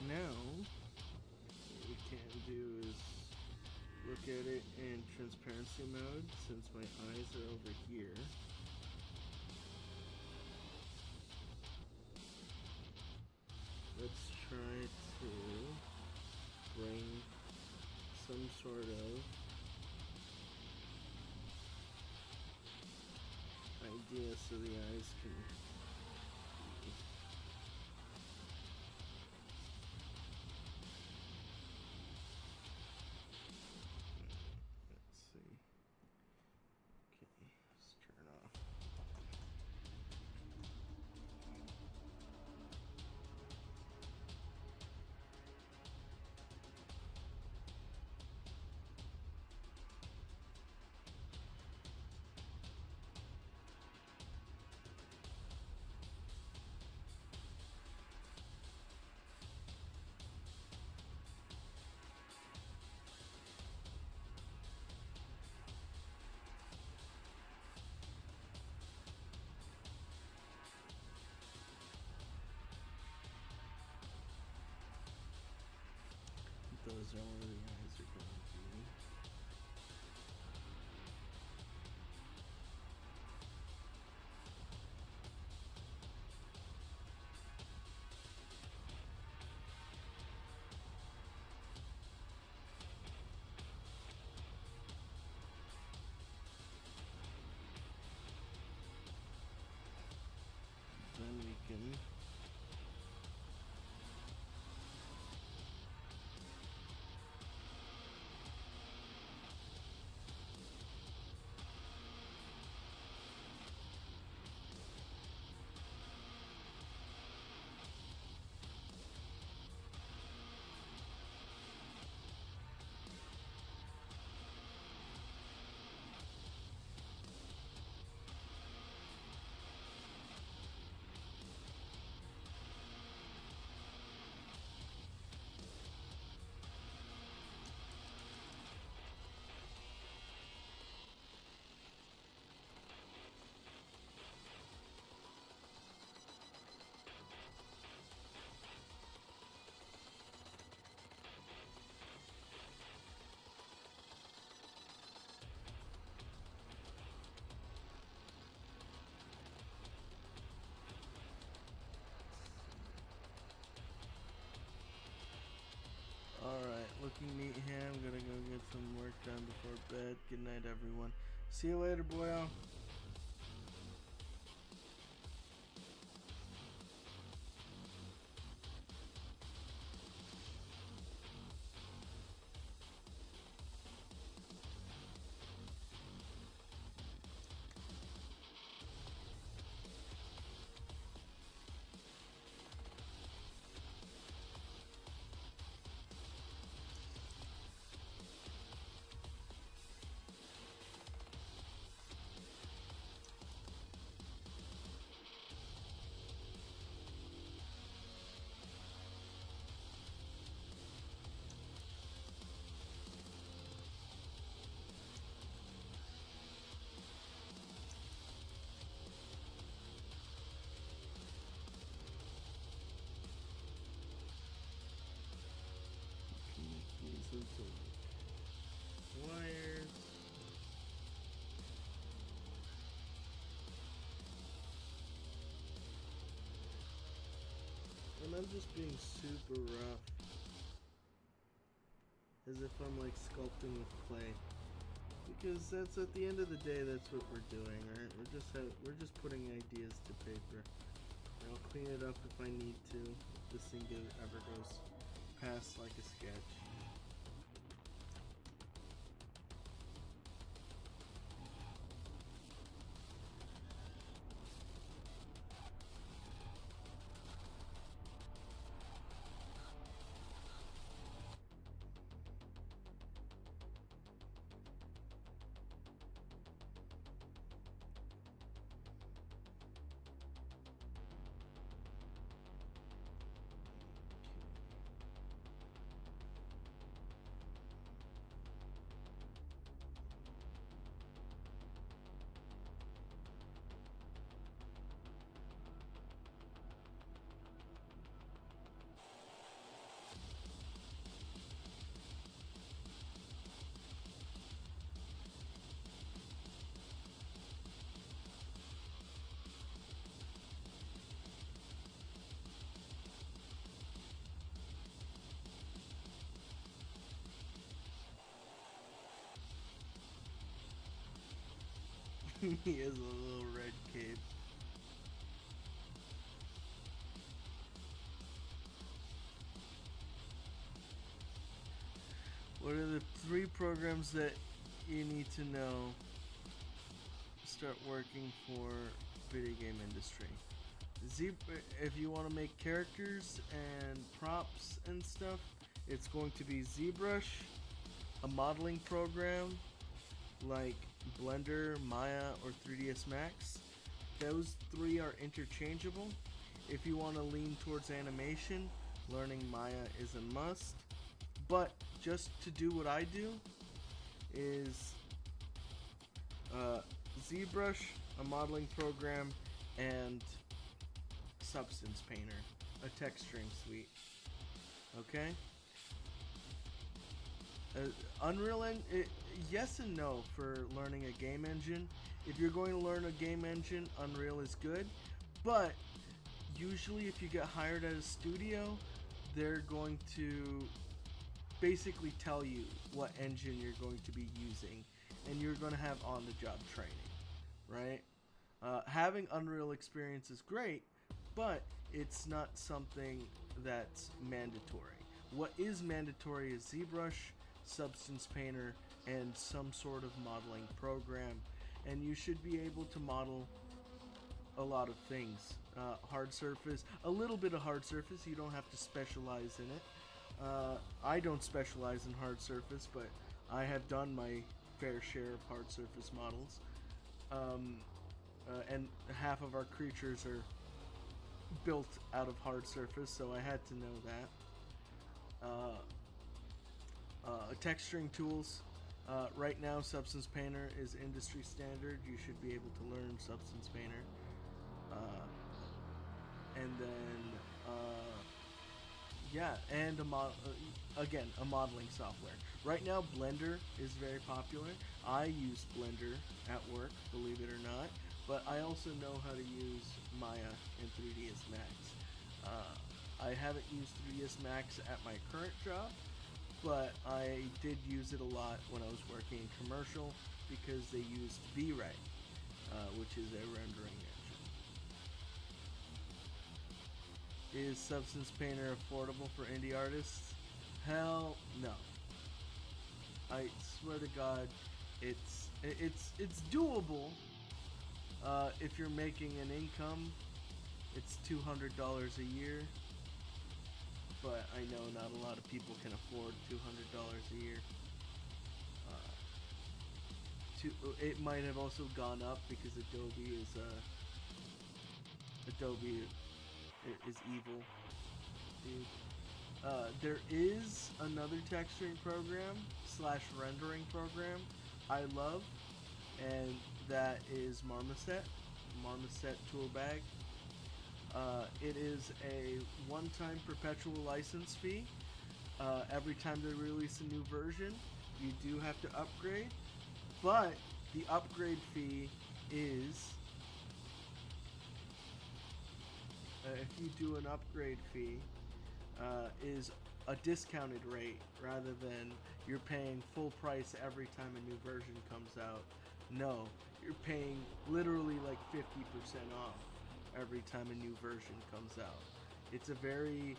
Now, what we can do is look at it in transparency mode since my eyes are over here. Let's try to bring some sort of idea so the eyes can those are where the eyes are going to be. Then we can Alright, looking neat here. I'm gonna go get some work done before bed. Good night, everyone. See you later, boyo. I'm just being super rough. As if I'm like sculpting with clay. Because that's at the end of the day, that's what we're doing, right? We're just putting ideas to paper. And I'll clean it up if I need to. If this thing ever goes past like a sketch. He has a little red cape. What are the 3 programs that you need to know to start working for video game industry? If you want to make characters and props and stuff, it's going to be ZBrush, a modeling program like Blender, Maya, or 3ds Max. Those 3 are interchangeable. If you want to lean towards animation, learning Maya is a must. But just to do what I do is ZBrush, a modeling program, and Substance Painter, a texturing suite. Okay? Unreal yes and no for learning a game engine. If you're going to learn a game engine, Unreal is good, but usually if you get hired at a studio, they're going to basically tell you what engine you're going to be using, and you're going to have on-the-job training, right? Having Unreal experience is great, but it's not something that's mandatory. What is mandatory is ZBrush, Substance Painter, and some sort of modeling program, and you should be able to model a lot of things. Hard surface, a little bit of hard surface. You don't have to specialize in it. I don't specialize in hard surface, but I have done my fair share of hard surface models. And half of our creatures are built out of hard surface, so I had to know that. Texturing tools. Right now, Substance Painter is industry standard. You should be able to learn Substance Painter. And then, yeah, and again, a modeling software. Right now, Blender is very popular. I use Blender at work, believe it or not, but I also know how to use Maya and 3ds Max. I haven't used 3ds Max at my current job, but I did use it a lot when I was working in commercial because they used V-Ray, which is a rendering engine. Is Substance Painter affordable for indie artists? Hell no. I swear to God, it's doable. If you're making an income, it's $200 a year. But I know not a lot of people can afford $200 a year. It might have also gone up because Adobe is evil, dude. There is another texturing program / rendering program I love, and that is Marmoset Tool Bag. It is a one-time perpetual license fee. Every time they release a new version, you do have to upgrade, but the upgrade fee is if you do an upgrade fee, is a discounted rate rather than you're paying full price every time a new version comes out. No, you're paying literally like 50% off every time a new version comes out. It's a very,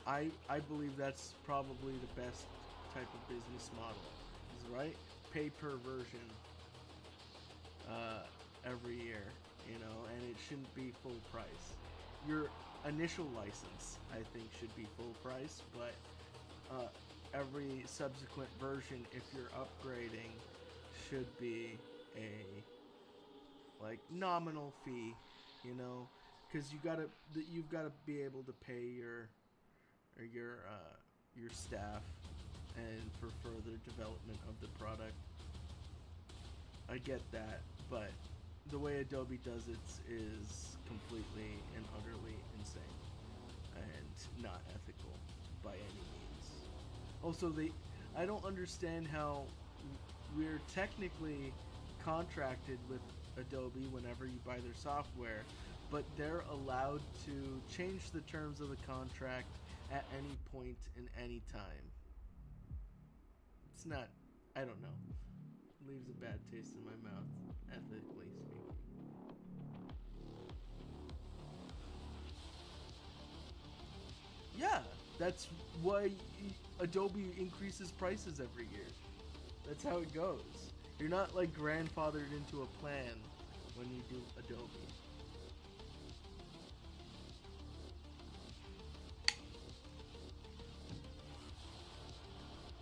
I believe that's probably the best type of business model. Is right? Pay per version every year, and it shouldn't be full price. Your initial license, I think, should be full price, but every subsequent version, if you're upgrading, should be a nominal fee, because you've gotta be able to pay your staff and for further development of the product. I get that, but the way Adobe does it is completely and utterly insane and not ethical by any means. Also, I don't understand how we're technically contracted with Adobe whenever you buy their software, but they're allowed to change the terms of the contract at any point in any time. It's not, I don't know. Leaves a bad taste in my mouth, ethically speaking. Yeah, that's why Adobe increases prices every year. That's how it goes. You're not grandfathered into a plan when you do Adobe.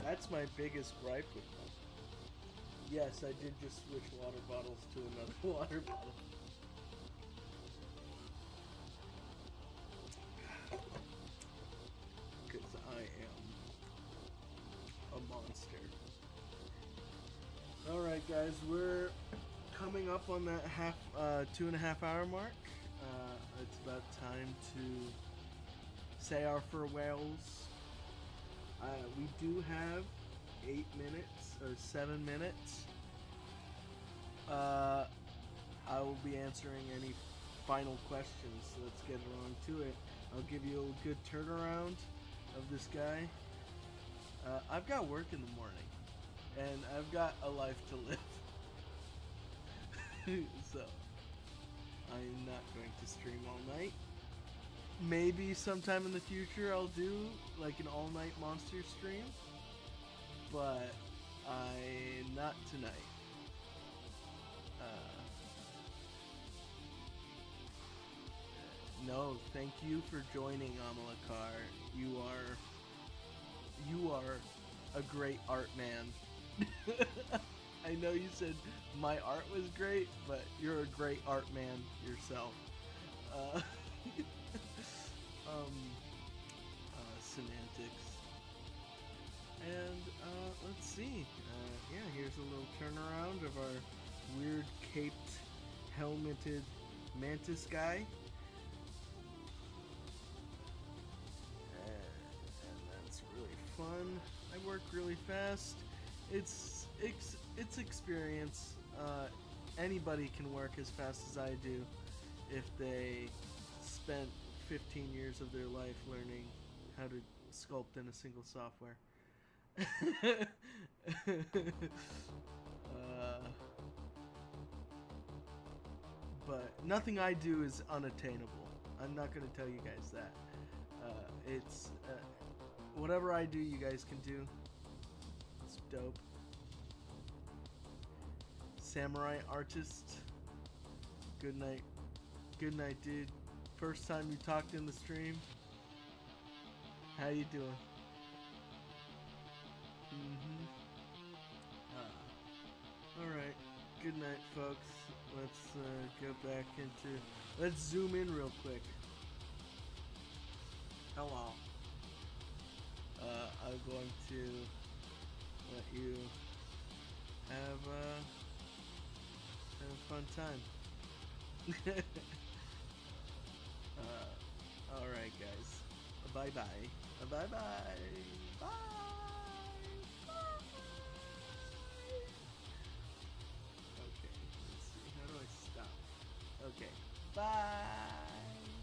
That's my biggest gripe with them. Yes, I did just switch water bottles to another water bottle. Because I am a monster. Alright guys, we're coming up on that 2.5 hour mark. It's about time to say our farewells. We do have 8 minutes or 7 minutes. I will be answering any final questions, so let's get on to it. I'll give you a good turnaround of this guy. I've got work in the morning, and I've got a life to live. So, I'm not going to stream all night. Maybe sometime in the future I'll do an all-night monster stream, but not tonight. No, thank you for joining, Amalakar. You are a great art man. I know you said my art was great, but you're a great art man yourself. Semantics. And let's see. Yeah, here's a little turnaround of our weird caped, helmeted Mantis guy. And that's really fun. I work really fast. It's experience. Anybody can work as fast as I do if they spent 15 years of their life learning how to sculpt in a single software. But nothing I do is unattainable. I'm not going to tell you guys that. It's whatever I do, you guys can do. It's dope. Samurai artist. Good night. Good night, dude. First time you talked in the stream. How you doing? Alright. Good night, folks. Let's go back into... Let's zoom in real quick. Hello. I'm going to let you have a fun time. Alright, guys. Bye-bye. Bye-bye. Bye. Okay, let's see. How do I stop? Okay. Bye.